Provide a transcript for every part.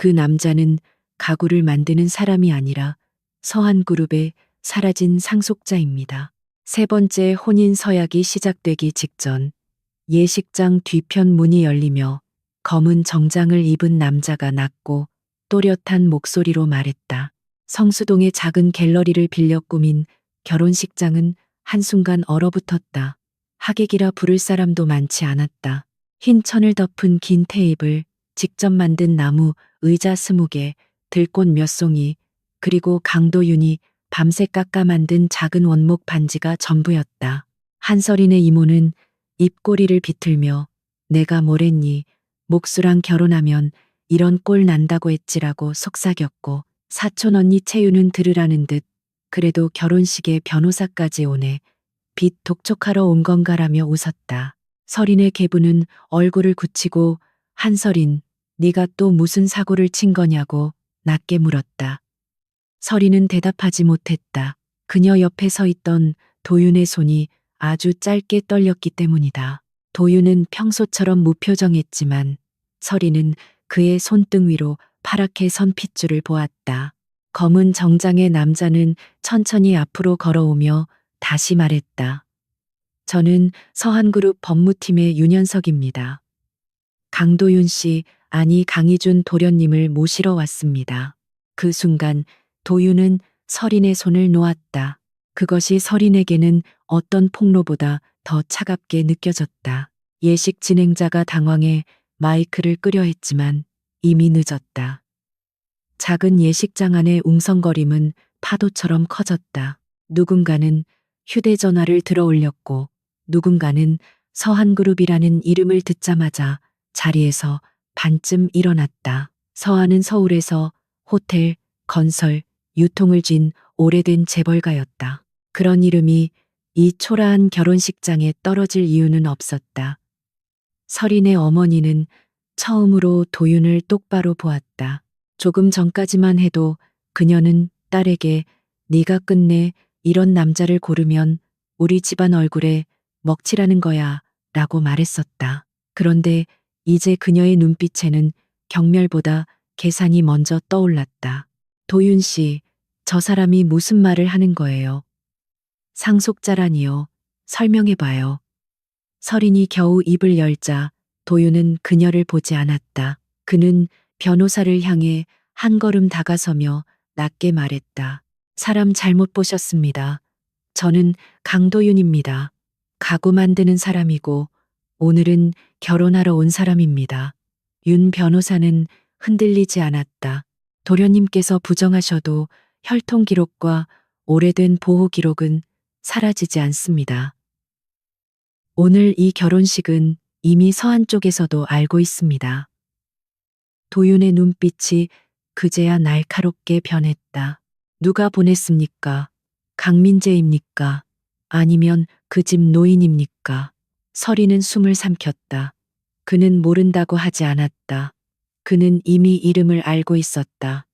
그 남자는 가구를 만드는 사람이 아니라 서한그룹의 사라진 상속자입니다. 세 번째 혼인 서약이 시작되기 직전 예식장 뒤편 문이 열리며 검은 정장을 입은 남자가 낮고 또렷한 목소리로 말했다. 성수동의 작은 갤러리를 빌려 꾸민 결혼식장은 한순간 얼어붙었다. 하객이라 부를 사람도 많지 않았다. 흰 천을 덮은 긴 테이블, 직접 만든 나무 의자 20개, 들꽃 몇 송이, 그리고 강도윤이 밤새 깎아 만든 작은 원목 반지가 전부였다. 한설인의 이모는 입꼬리를 비틀며 내가 뭐랬니? 목수랑 결혼하면 이런 꼴 난다고 했지라고 속삭였고 사촌 언니 채유는 들으라는 듯 그래도 결혼식에 변호사까지 오네. 빚 독촉하러 온 건가라며 웃었다. 설인의 계부는 얼굴을 굳히고 한설인 네가 또 무슨 사고를 친 거냐고 낮게 물었다. 설인은 대답하지 못했다. 그녀 옆에 서 있던 도윤의 손이 아주 짧게 떨렸기 때문이다. 도윤은 평소처럼 무표정했지만 설인은 그의 손등 위로 파랗게 선 핏줄을 보았다. 검은 정장의 남자는 천천히 앞으로 걸어오며 다시 말했다. 저는 서한그룹 법무팀의 윤현석입니다. 강도윤 씨, 아니 강희준 도련님을 모시러 왔습니다. 그 순간 도윤은 설인의 손을 놓았다. 그것이 설인에게는 어떤 폭로보다 더 차갑게 느껴졌다. 예식 진행자가 당황해 마이크를 끄려 했지만 이미 늦었다. 작은 예식장 안의 웅성거림은 파도처럼 커졌다. 누군가는 휴대전화를 들어 올렸고 누군가는 서한그룹이라는 이름을 듣자마자 자리에서 반쯤 일어났다. 서한은 서울에서 호텔, 건설, 유통을 쥔 오래된 재벌가였다. 그런 이름이 이 초라한 결혼식장에 떨어질 이유는 없었다. 설인의 어머니는 처음으로 도윤을 똑바로 보았다. 조금 전까지만 해도 그녀는 딸에게 네가 끝내 이런 남자를 고르면 우리 집안 얼굴에 먹칠하는 거야 라고 말했었다. 그런데 이제 그녀의 눈빛에는 경멸보다 계산이 먼저 떠올랐다. 도윤 씨, 저 사람이 무슨 말을 하는 거예요? 상속자라니요. 설명해봐요. 설인이 겨우 입을 열자 도윤은 그녀를 보지 않았다. 그는 변호사를 향해 한 걸음 다가서며 낮게 말했다. 사람 잘못 보셨습니다. 저는 강도윤입니다. 가구 만드는 사람이고 오늘은 결혼하러 온 사람입니다. 윤 변호사는 흔들리지 않았다. 도련님께서 부정하셔도 혈통 기록과 오래된 보호 기록은 사라지지 않습니다. 오늘 이 결혼식은 이미 서한 쪽에서도 알고 있습니다. 도윤의 눈빛이 그제야 날카롭게 변했다. 누가 보냈습니까? 강민재입니까? 아니면 그 집 노인입니까? 설이는 숨을 삼켰다. 그는 모른다고 하지 않았다. 그는 이미 이름을 알고 있었다.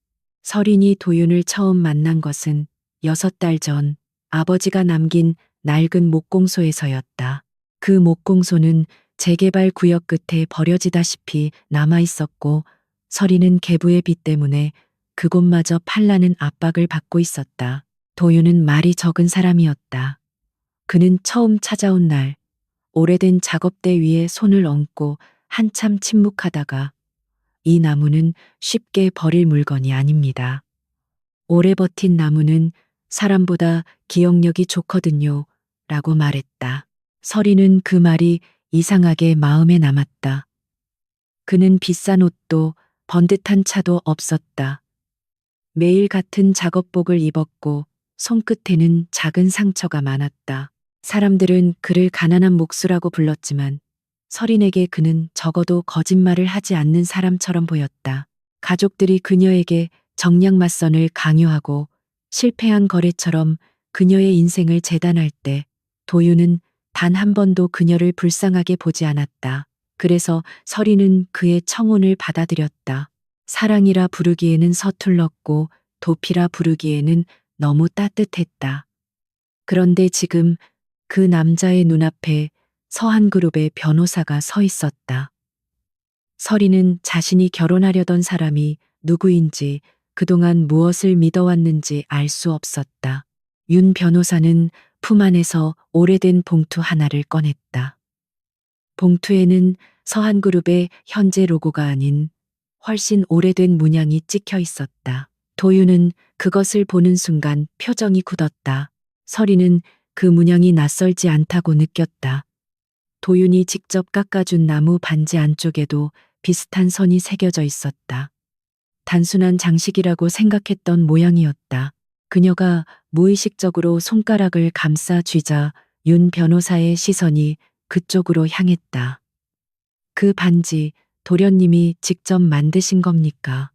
설인이 도윤을 처음 만난 것은 6달 전 아버지가 남긴 낡은 목공소에서였다. 그 목공소는 재개발 구역 끝에 버려지다시피 남아 있었고 설이는 계부의 빚 때문에 그곳마저 팔라는 압박을 받고 있었다. 도윤은 말이 적은 사람이었다. 그는 처음 찾아온 날 오래된 작업대 위에 손을 얹고 한참 침묵하다가 이 나무는 쉽게 버릴 물건이 아닙니다. 오래 버틴 나무는 사람보다 기억력이 좋거든요. 라고 말했다. 설이는 그 말이 이상하게 마음에 남았다. 그는 비싼 옷도 번듯한 차도 없었다. 매일 같은 작업복을 입었고 손끝에는 작은 상처가 많았다. 사람들은 그를 가난한 목수라고 불렀지만 설인에게 그는 적어도 거짓말을 하지 않는 사람처럼 보였다. 가족들이 그녀에게 정략 맞선을 강요하고 실패한 거래처럼 그녀의 인생을 재단할 때 도윤은 단 한 번도 그녀를 불쌍하게 보지 않았다. 그래서 설이는 그의 청혼을 받아들였다. 사랑이라 부르기에는 서툴렀고 도피라 부르기에는 너무 따뜻했다. 그런데 지금 그 남자의 눈앞에 서한그룹의 변호사가 서 있었다. 설이는 자신이 결혼하려던 사람이 누구인지, 그동안 무엇을 믿어왔는지 알 수 없었다. 윤 변호사는 품 안에서 오래된 봉투 하나를 꺼냈다. 봉투에는 서한그룹의 현재 로고가 아닌 훨씬 오래된 문양이 찍혀 있었다. 도윤은 그것을 보는 순간 표정이 굳었다. 서리는 그 문양이 낯설지 않다고 느꼈다. 도윤이 직접 깎아준 나무 반지 안쪽에도 비슷한 선이 새겨져 있었다. 단순한 장식이라고 생각했던 모양이었다. 그녀가 무의식적으로 손가락을 감싸 쥐자 윤 변호사의 시선이 그쪽으로 향했다. 그 반지 도련님이 직접 만드신 겁니까?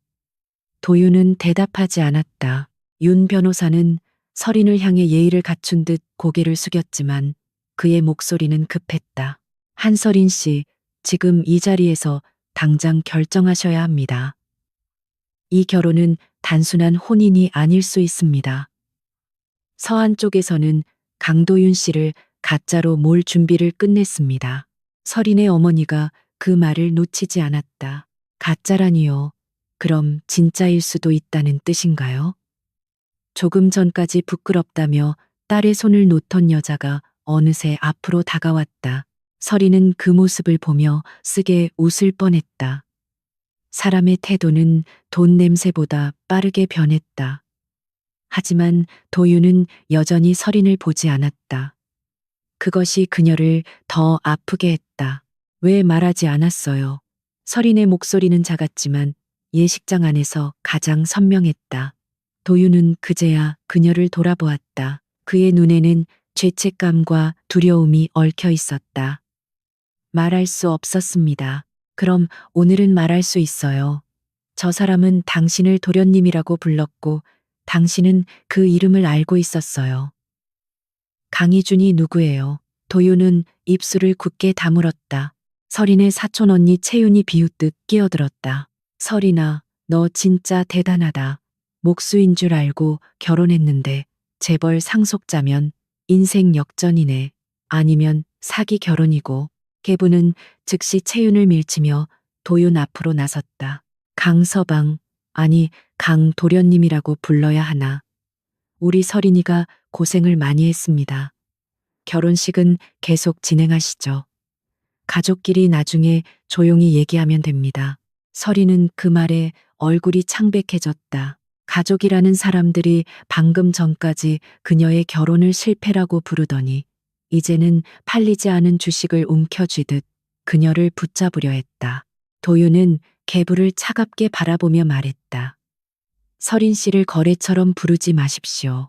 도윤은 대답하지 않았다. 윤 변호사는 서린을 향해 예의를 갖춘 듯 고개를 숙였지만 그의 목소리는 급했다. 한서린 씨, 지금 이 자리에서 당장 결정하셔야 합니다. 이 결혼은 단순한 혼인이 아닐 수 있습니다. 서한 쪽에서는 강도윤 씨를 가짜로 몰 준비를 끝냈습니다. 서린의 어머니가 그 말을 놓치지 않았다. 가짜라니요. 그럼 진짜일 수도 있다는 뜻인가요? 조금 전까지 부끄럽다며 딸의 손을 놓던 여자가 어느새 앞으로 다가왔다. 서린은 그 모습을 보며 쓰게 웃을 뻔했다. 사람의 태도는 돈 냄새보다 빠르게 변했다. 하지만 도윤은 여전히 서린을 보지 않았다. 그것이 그녀를 더 아프게 했다. 왜 말하지 않았어요? 서린의 목소리는 작았지만 예식장 안에서 가장 선명했다. 도윤은 그제야 그녀를 돌아보았다. 그의 눈에는 죄책감과 두려움이 얽혀 있었다. 말할 수 없었습니다. 그럼 오늘은 말할 수 있어요. 저 사람은 당신을 도련님이라고 불렀고 당신은 그 이름을 알고 있었어요. 강희준이 누구예요? 도윤은 입술을 굳게 다물었다. 서린의 사촌 언니 채윤이 비웃듯 끼어들었다. 서린아, 너 진짜 대단하다. 목수인 줄 알고 결혼했는데 재벌 상속자면 인생 역전이네. 아니면 사기 결혼이고. 계부는 즉시 채윤을 밀치며 도윤 앞으로 나섰다. 강서방, 아니 강도련님이라고 불러야 하나. 우리 서린이가 고생을 많이 했습니다. 결혼식은 계속 진행하시죠. 가족끼리 나중에 조용히 얘기하면 됩니다. 서린은 그 말에 얼굴이 창백해졌다. 가족이라는 사람들이 방금 전까지 그녀의 결혼을 실패라고 부르더니 이제는 팔리지 않은 주식을 움켜쥐듯 그녀를 붙잡으려 했다. 도윤은 계부를 차갑게 바라보며 말했다. 서린 씨를 거래처럼 부르지 마십시오.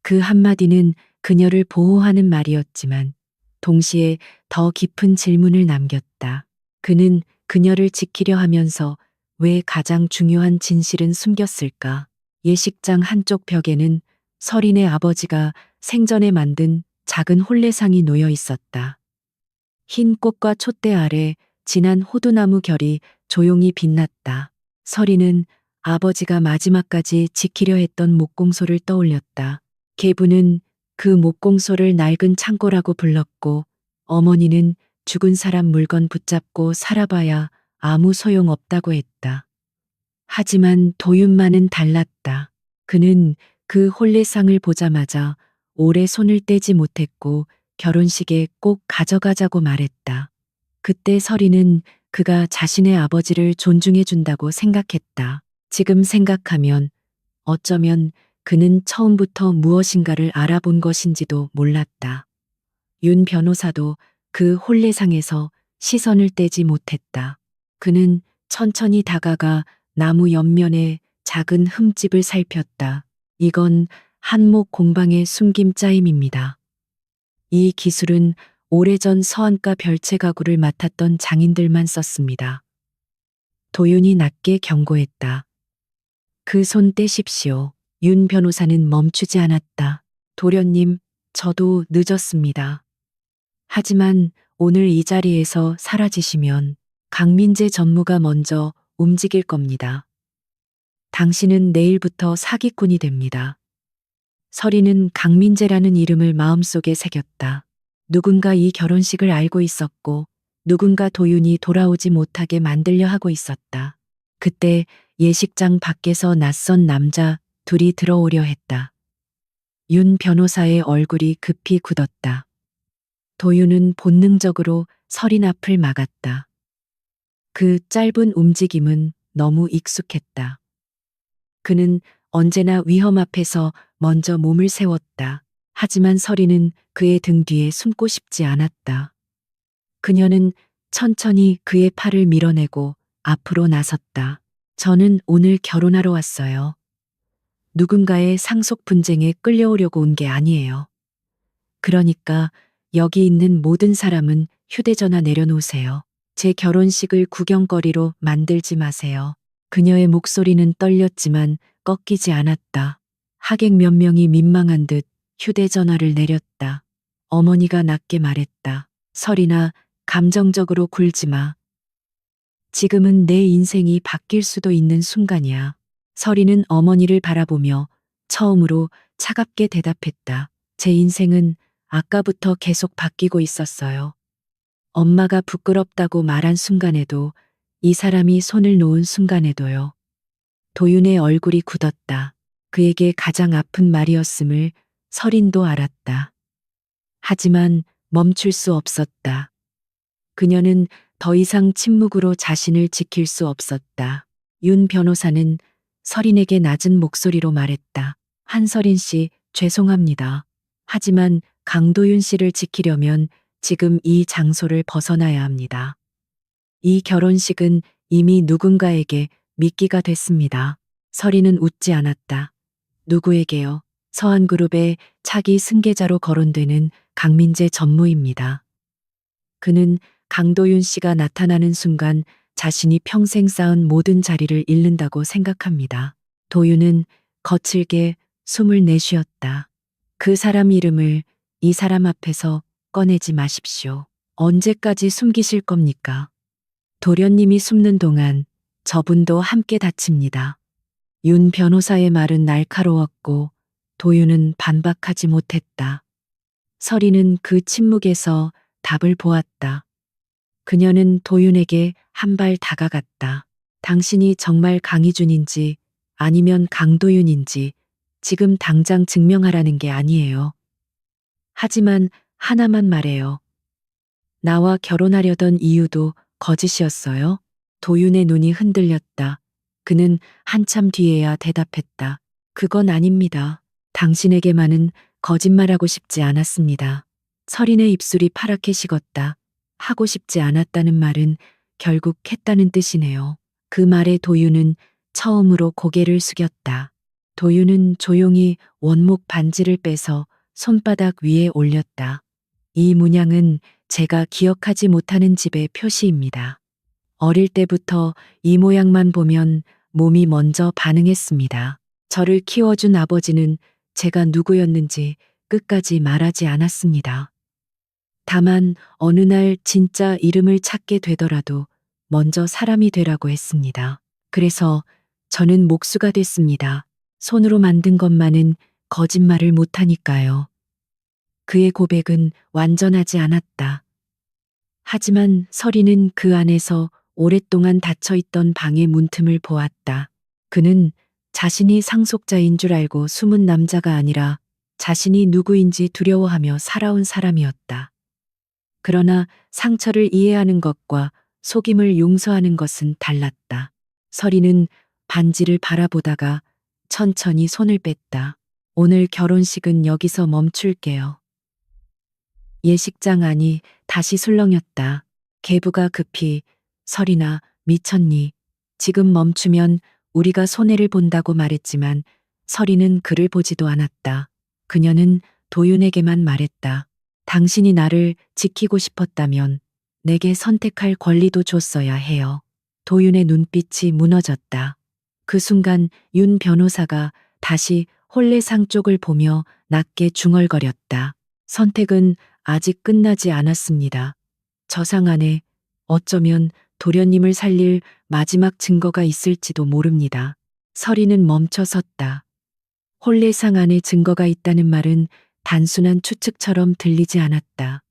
그 한마디는 그녀를 보호하는 말이었지만 동시에 더 깊은 질문을 남겼다. 그는 그녀를 지키려 하면서 왜 가장 중요한 진실은 숨겼을까? 예식장 한쪽 벽에는 서린의 아버지가 생전에 만든 작은 혼례상이 놓여 있었다. 흰 꽃과 촛대 아래 진한 호두나무 결이 조용히 빛났다. 서린은 아버지가 마지막까지 지키려 했던 목공소를 떠올렸다. 계부는 그 목공소를 낡은 창고라고 불렀고 어머니는 죽은 사람 물건 붙잡고 살아봐야 아무 소용 없다고 했다. 하지만 도윤만은 달랐다. 그는 그 혼례상을 보자마자 오래 손을 떼지 못했고 결혼식에 꼭 가져가자고 말했다. 그때 서린은 그가 자신의 아버지를 존중해 준다고 생각했다. 지금 생각하면 어쩌면 그는 처음부터 무엇인가를 알아본 것인지도 몰랐다. 윤 변호사도 그 혼례상에서 시선을 떼지 못했다. 그는 천천히 다가가 나무 옆면에 작은 흠집을 살폈다. 이건 한목 공방의 숨김짜임입니다. 이 기술은 오래전 서안가 별채 가구를 맡았던 장인들만 썼습니다. 도윤이 낮게 경고했다. 그 손 떼십시오. 윤 변호사는 멈추지 않았다. 도련님, 저도 늦었습니다. 하지만 오늘 이 자리에서 사라지시면 강민재 전무가 먼저 움직일 겁니다. 당신은 내일부터 사기꾼이 됩니다. 서린은 강민재라는 이름을 마음속에 새겼다. 누군가 이 결혼식을 알고 있었고 누군가 도윤이 돌아오지 못하게 만들려 하고 있었다. 그때 예식장 밖에서 낯선 남자 둘이 들어오려 했다. 윤 변호사의 얼굴이 급히 굳었다. 도윤은 본능적으로 설인 앞을 막았다. 그 짧은 움직임은 너무 익숙했다. 그는 언제나 위험 앞에서 먼저 몸을 세웠다. 하지만 설이는 그의 등 뒤에 숨고 싶지 않았다. 그녀는 천천히 그의 팔을 밀어내고 앞으로 나섰다. 저는 오늘 결혼하러 왔어요. 누군가의 상속 분쟁에 끌려오려고 온 게 아니에요. 그러니까 여기 있는 모든 사람은 휴대전화 내려놓으세요. 제 결혼식을 구경거리로 만들지 마세요. 그녀의 목소리는 떨렸지만 꺾이지 않았다. 하객 몇 명이 민망한 듯 휴대전화를 내렸다. 어머니가 낮게 말했다. 설이나 감정적으로 굴지 마. 지금은 내 인생이 바뀔 수도 있는 순간이야. 설이는 어머니를 바라보며 처음으로 차갑게 대답했다. 제 인생은 아까부터 계속 바뀌고 있었어요. 엄마가 부끄럽다고 말한 순간에도, 이 사람이 손을 놓은 순간에도요. 도윤의 얼굴이 굳었다. 그에게 가장 아픈 말이었음을 설인도 알았다. 하지만 멈출 수 없었다. 그녀는 더 이상 침묵으로 자신을 지킬 수 없었다. 윤 변호사는 설인에게 낮은 목소리로 말했다. 한설인 씨, 죄송합니다. 하지만 강도윤 씨를 지키려면 지금 이 장소를 벗어나야 합니다. 이 결혼식은 이미 누군가에게 미끼가 됐습니다. 설인은 웃지 않았다. 누구에게요? 서한그룹의 차기 승계자로 거론되는 강민재 전무입니다. 그는 강도윤 씨가 나타나는 순간 자신이 평생 쌓은 모든 자리를 잃는다고 생각합니다. 도윤은 거칠게 숨을 내쉬었다. 그 사람 이름을 이 사람 앞에서 꺼내지 마십시오. 언제까지 숨기실 겁니까? 도련님이 숨는 동안 저분도 함께 다칩니다. 윤 변호사의 말은 날카로웠고 도윤은 반박하지 못했다. 설이는 그 침묵에서 답을 보았다. 그녀는 도윤에게 한 발 다가갔다. 당신이 정말 강희준인지 아니면 강도윤인지 지금 당장 증명하라는 게 아니에요. 하지만 하나만 말해요. 나와 결혼하려던 이유도 거짓이었어요? 도윤의 눈이 흔들렸다. 그는 한참 뒤에야 대답했다. 그건 아닙니다. 당신에게만은 거짓말하고 싶지 않았습니다. 설인의 입술이 파랗게 식었다. 하고 싶지 않았다는 말은 결국 했다는 뜻이네요. 그 말에 도윤은 처음으로 고개를 숙였다. 도윤은 조용히 원목 반지를 빼서 손바닥 위에 올렸다. 이 문양은 제가 기억하지 못하는 집의 표시입니다. 어릴 때부터 이 모양만 보면 몸이 먼저 반응했습니다. 저를 키워준 아버지는 제가 누구였는지 끝까지 말하지 않았습니다. 다만 어느 날 진짜 이름을 찾게 되더라도 먼저 사람이 되라고 했습니다. 그래서 저는 목수가 됐습니다. 손으로 만든 것만은 거짓말을 못하니까요. 그의 고백은 완전하지 않았다. 하지만 설이는 그 안에서 오랫동안 닫혀있던 방의 문틈을 보았다. 그는 자신이 상속자인 줄 알고 숨은 남자가 아니라 자신이 누구인지 두려워하며 살아온 사람이었다. 그러나 상처를 이해하는 것과 속임을 용서하는 것은 달랐다. 설이는 반지를 바라보다가 천천히 손을 뺐다. 오늘 결혼식은 여기서 멈출게요. 예식장 안이 다시 술렁였다. 계부가 급히 설이나 미쳤니? 지금 멈추면 우리가 손해를 본다고 말했지만 설이는 그를 보지도 않았다. 그녀는 도윤에게만 말했다. 당신이 나를 지키고 싶었다면 내게 선택할 권리도 줬어야 해요. 도윤의 눈빛이 무너졌다. 그 순간 윤 변호사가 다시 혼례상 쪽을 보며 낮게 중얼거렸다. 선택은 아직 끝나지 않았습니다. 저 상 안에 어쩌면 도련님을 살릴 마지막 증거가 있을지도 모릅니다. 설이는 멈춰 섰다. 혼례상 안에 증거가 있다는 말은 단순한 추측처럼 들리지 않았다.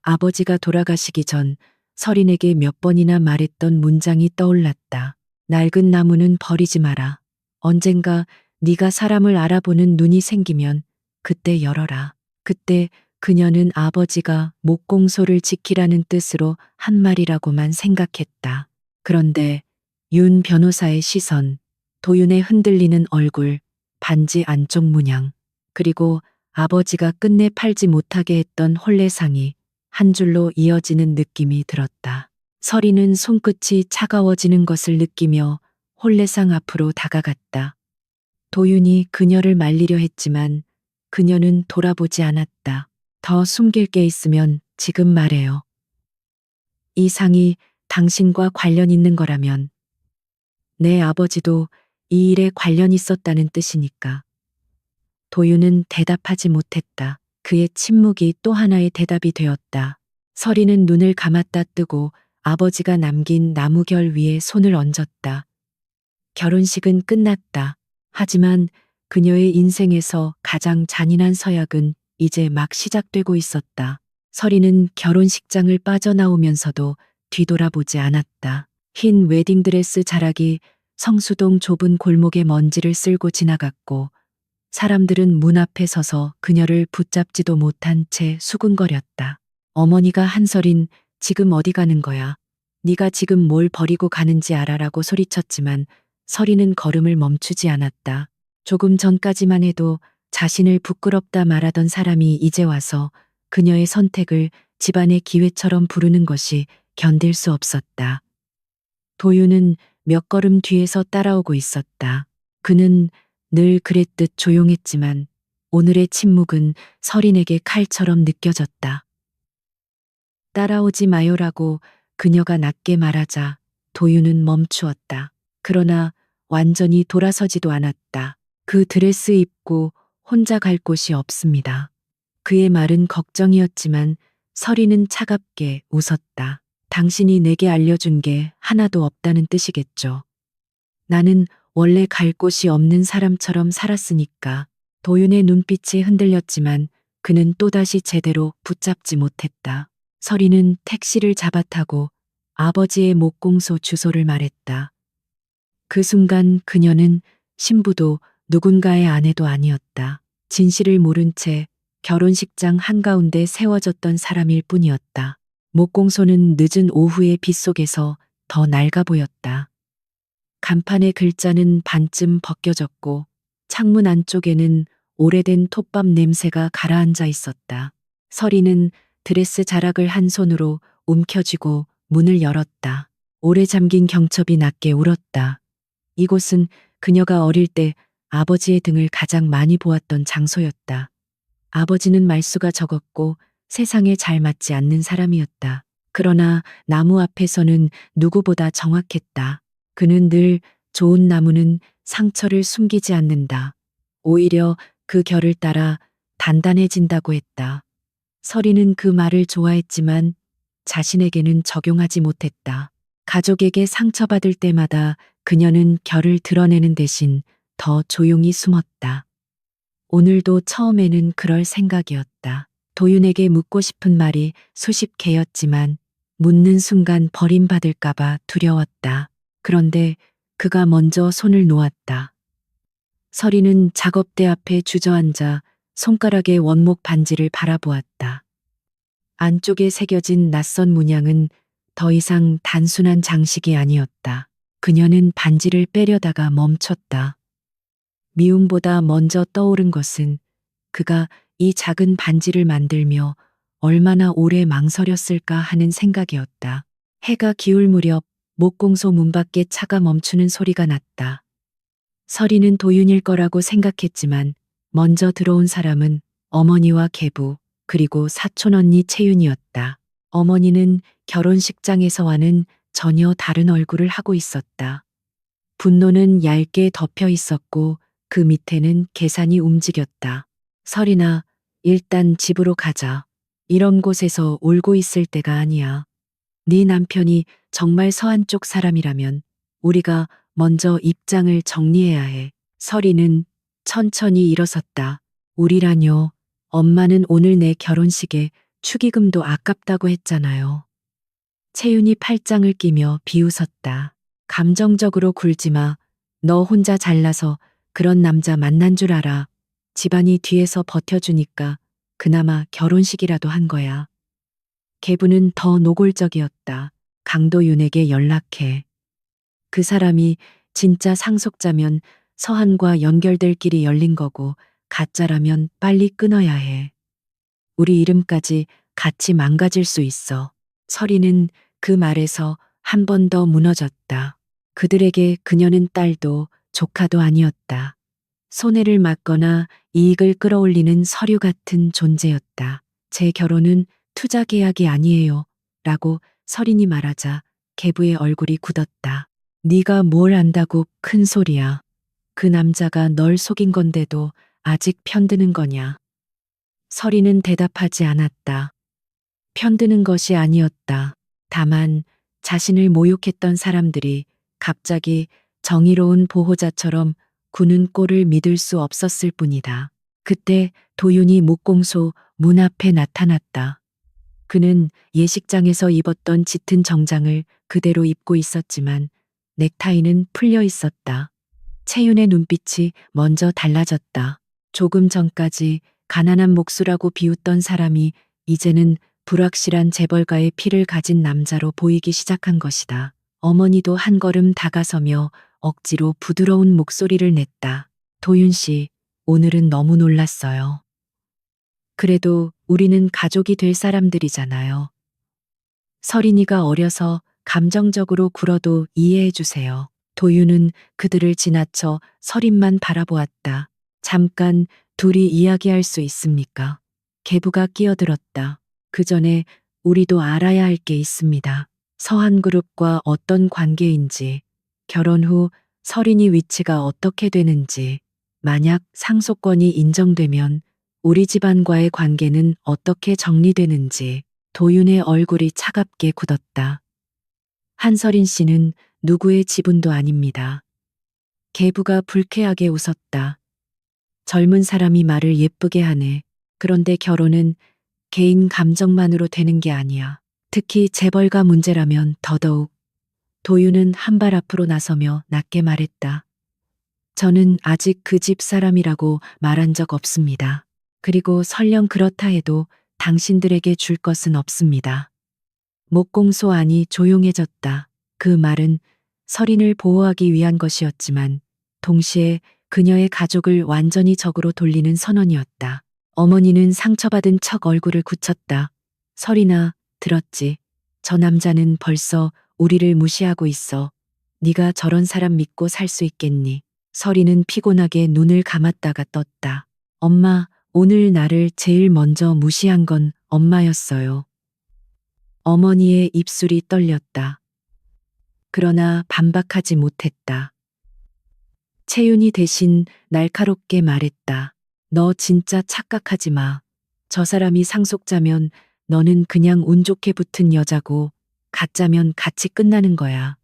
아버지가 돌아가시기 전 설인에게 몇 번이나 말했던 문장이 떠올랐다. 낡은 나무는 버리지 마라. 언젠가 네가 사람을 알아보는 눈이 생기면 그때 열어라. 그때 그녀는 아버지가 목공소를 지키라는 뜻으로 한 말이라고만 생각했다. 그런데 윤 변호사의 시선, 도윤의 흔들리는 얼굴, 반지 안쪽 문양, 그리고 아버지가 끝내 팔지 못하게 했던 혼례상이 한 줄로 이어지는 느낌이 들었다. 서리는 손끝이 차가워지는 것을 느끼며 혼례상 앞으로 다가갔다. 도윤이 그녀를 말리려 했지만 그녀는 돌아보지 않았다. 더 숨길 게 있으면 지금 말해요. 이 상이 당신과 관련 있는 거라면 내 아버지도 이 일에 관련 있었다는 뜻이니까. 도윤은 대답하지 못했다. 그의 침묵이 또 하나의 대답이 되었다. 서리는 눈을 감았다 뜨고 아버지가 남긴 나무결 위에 손을 얹었다. 결혼식은 끝났다. 하지만 그녀의 인생에서 가장 잔인한 서약은 이제 막 시작되고 있었다. 서리는 결혼식장을 빠져나오면서도 뒤돌아보지 않았다. 흰 웨딩드레스 자락이 성수동 좁은 골목의 먼지를 쓸고 지나갔고 사람들은 문 앞에 서서 그녀를 붙잡지도 못한 채 수군거렸다. 어머니가 한서린 지금 어디 가는 거야? 네가 지금 뭘 버리고 가는지 알아라고 소리쳤지만 서리는 걸음을 멈추지 않았다. 조금 전까지만 해도 자신을 부끄럽다 말하던 사람이 이제 와서 그녀의 선택을 집안의 기회처럼 부르는 것이 견딜 수 없었다. 도윤은 몇 걸음 뒤에서 따라오고 있었다. 그는 늘 그랬듯 조용했지만 오늘의 침묵은 서린에게 칼처럼 느껴졌다. 따라오지 마요라고 그녀가 낮게 말하자 도윤은 멈추었다. 그러나 완전히 돌아서지도 않았다. 그 드레스 입고 혼자 갈 곳이 없습니다. 그의 말은 걱정이었지만 서리는 차갑게 웃었다. 당신이 내게 알려준 게 하나도 없다는 뜻이겠죠. 나는 원래 갈 곳이 없는 사람처럼 살았으니까. 도윤의 눈빛이 흔들렸지만 그는 또다시 제대로 붙잡지 못했다. 서리는 택시를 잡아타고 아버지의 목공소 주소를 말했다. 그 순간 그녀는 신부도 누군가의 아내도 아니었다. 진실을 모른 채 결혼식장 한가운데 세워졌던 사람일 뿐이었다. 목공소는 늦은 오후의 빛 속에서 더 낡아 보였다. 간판의 글자는 반쯤 벗겨졌고 창문 안쪽에는 오래된 톱밥 냄새가 가라앉아 있었다. 서리는 드레스 자락을 한 손으로 움켜쥐고 문을 열었다. 오래 잠긴 경첩이 낮게 울었다. 이곳은 그녀가 어릴 때 아버지의 등을 가장 많이 보았던 장소였다. 아버지는 말수가 적었고 세상에 잘 맞지 않는 사람이었다. 그러나 나무 앞에서는 누구보다 정확했다. 그는 늘 좋은 나무는 상처를 숨기지 않는다. 오히려 그 결을 따라 단단해진다고 했다. 서리는 그 말을 좋아했지만 자신에게는 적용하지 못했다. 가족에게 상처받을 때마다 그녀는 결을 드러내는 대신 더 조용히 숨었다. 오늘도 처음에는 그럴 생각이었다. 도윤에게 묻고 싶은 말이 수십 개였지만 묻는 순간 버림받을까봐 두려웠다. 그런데 그가 먼저 손을 놓았다. 서리는 작업대 앞에 주저앉아 손가락의 원목 반지를 바라보았다. 안쪽에 새겨진 낯선 문양은 더 이상 단순한 장식이 아니었다. 그녀는 반지를 빼려다가 멈췄다. 미움보다 먼저 떠오른 것은 그가 이 작은 반지를 만들며 얼마나 오래 망설였을까 하는 생각이었다. 해가 기울 무렵 목공소 문 밖에 차가 멈추는 소리가 났다. 서리는 도윤일 거라고 생각했지만 먼저 들어온 사람은 어머니와 계부 그리고 사촌 언니 채윤이었다. 어머니는 결혼식장에서와는 전혀 다른 얼굴을 하고 있었다. 분노는 얇게 덮여 있었고 그 밑에는 계산이 움직였다. 서리나, 일단 집으로 가자. 이런 곳에서 울고 있을 때가 아니야. 네 남편이 정말 서한 쪽 사람이라면 우리가 먼저 입장을 정리해야 해. 서리는 천천히 일어섰다. 우리라뇨. 엄마는 오늘 내 결혼식에 축의금도 아깝다고 했잖아요. 채윤이 팔짱을 끼며 비웃었다. 감정적으로 굴지 마. 너 혼자 잘나서 그런 남자 만난 줄 알아. 집안이 뒤에서 버텨주니까 그나마 결혼식이라도 한 거야. 계부는 더 노골적이었다. 강도윤에게 연락해. 그 사람이 진짜 상속자면 서한과 연결될 길이 열린 거고 가짜라면 빨리 끊어야 해. 우리 이름까지 같이 망가질 수 있어. 서리는 그 말에서 한 번 더 무너졌다. 그들에게 그녀는 딸도 조카도 아니었다. 손해를 막거나 이익을 끌어올리는 서류 같은 존재였다. 제 결혼은 투자 계약이 아니에요. 라고 서린이 말하자 계부의 얼굴이 굳었다. 네가 뭘 안다고 큰 소리야. 그 남자가 널 속인 건데도 아직 편드는 거냐. 서린은 대답하지 않았다. 편드는 것이 아니었다. 다만 자신을 모욕했던 사람들이 갑자기 정의로운 보호자처럼 구는 꼴을 믿을 수 없었을 뿐이다. 그때 도윤이 목공소 문 앞에 나타났다. 그는 예식장에서 입었던 짙은 정장을 그대로 입고 있었지만 넥타이는 풀려 있었다. 채윤의 눈빛이 먼저 달라졌다. 조금 전까지 가난한 목수라고 비웃던 사람이 이제는 불확실한 재벌가의 피를 가진 남자로 보이기 시작한 것이다. 어머니도 한 걸음 다가서며 억지로 부드러운 목소리를 냈다. 도윤 씨, 오늘은 너무 놀랐어요. 그래도 우리는 가족이 될 사람들이잖아요. 서린이가 어려서 감정적으로 굴어도 이해해 주세요. 도윤은 그들을 지나쳐 서린만 바라보았다. 잠깐 둘이 이야기할 수 있습니까? 계부가 끼어들었다. 그 전에 우리도 알아야 할 게 있습니다. 서한그룹과 어떤 관계인지, 결혼 후 서린이 위치가 어떻게 되는지, 만약 상속권이 인정되면 우리 집안과의 관계는 어떻게 정리되는지. 도윤의 얼굴이 차갑게 굳었다. 한서린 씨는 누구의 지분도 아닙니다. 계부가 불쾌하게 웃었다. 젊은 사람이 말을 예쁘게 하네. 그런데 결혼은 개인 감정만으로 되는 게 아니야. 특히 재벌가 문제라면 더더욱. 도윤은 한 발 앞으로 나서며 낮게 말했다. 저는 아직 그 집 사람이라고 말한 적 없습니다. 그리고 설령 그렇다 해도 당신들에게 줄 것은 없습니다. 목공소 안이 조용해졌다. 그 말은 서린을 보호하기 위한 것이었지만 동시에 그녀의 가족을 완전히 적으로 돌리는 선언이었다. 어머니는 상처받은 척 얼굴을 굳혔다. 서린아, 들었지? 저 남자는 벌써 우리를 무시하고 있어. 네가 저런 사람 믿고 살 수 있겠니? 서린은 피곤하게 눈을 감았다가 떴다. 엄마, 오늘 나를 제일 먼저 무시한 건 엄마였어요. 어머니의 입술이 떨렸다. 그러나 반박하지 못했다. 채윤이 대신 날카롭게 말했다. 너 진짜 착각하지 마. 저 사람이 상속자면 너는 그냥 운 좋게 붙은 여자고 가짜면 같이 끝나는 거야.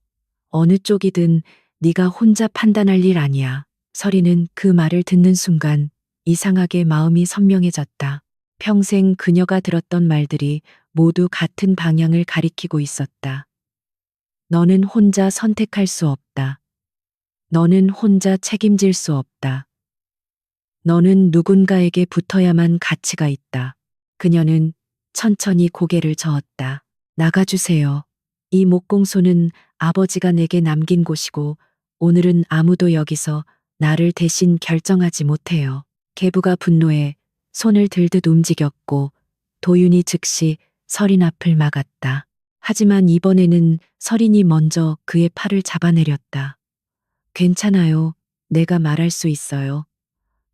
어느 쪽이든 네가 혼자 판단할 일 아니야. 서리는 그 말을 듣는 순간 이상하게 마음이 선명해졌다. 평생 그녀가 들었던 말들이 모두 같은 방향을 가리키고 있었다. 너는 혼자 선택할 수 없다. 너는 혼자 책임질 수 없다. 너는 누군가에게 붙어야만 가치가 있다. 그녀는 천천히 고개를 저었다. 나가주세요. 이 목공소는 아버지가 내게 남긴 곳이고 오늘은 아무도 여기서 나를 대신 결정하지 못해요. 계부가 분노해 손을 들듯 움직였고 도윤이 즉시 서린 앞을 막았다. 하지만 이번에는 서린이 먼저 그의 팔을 잡아내렸다. 괜찮아요. 내가 말할 수 있어요.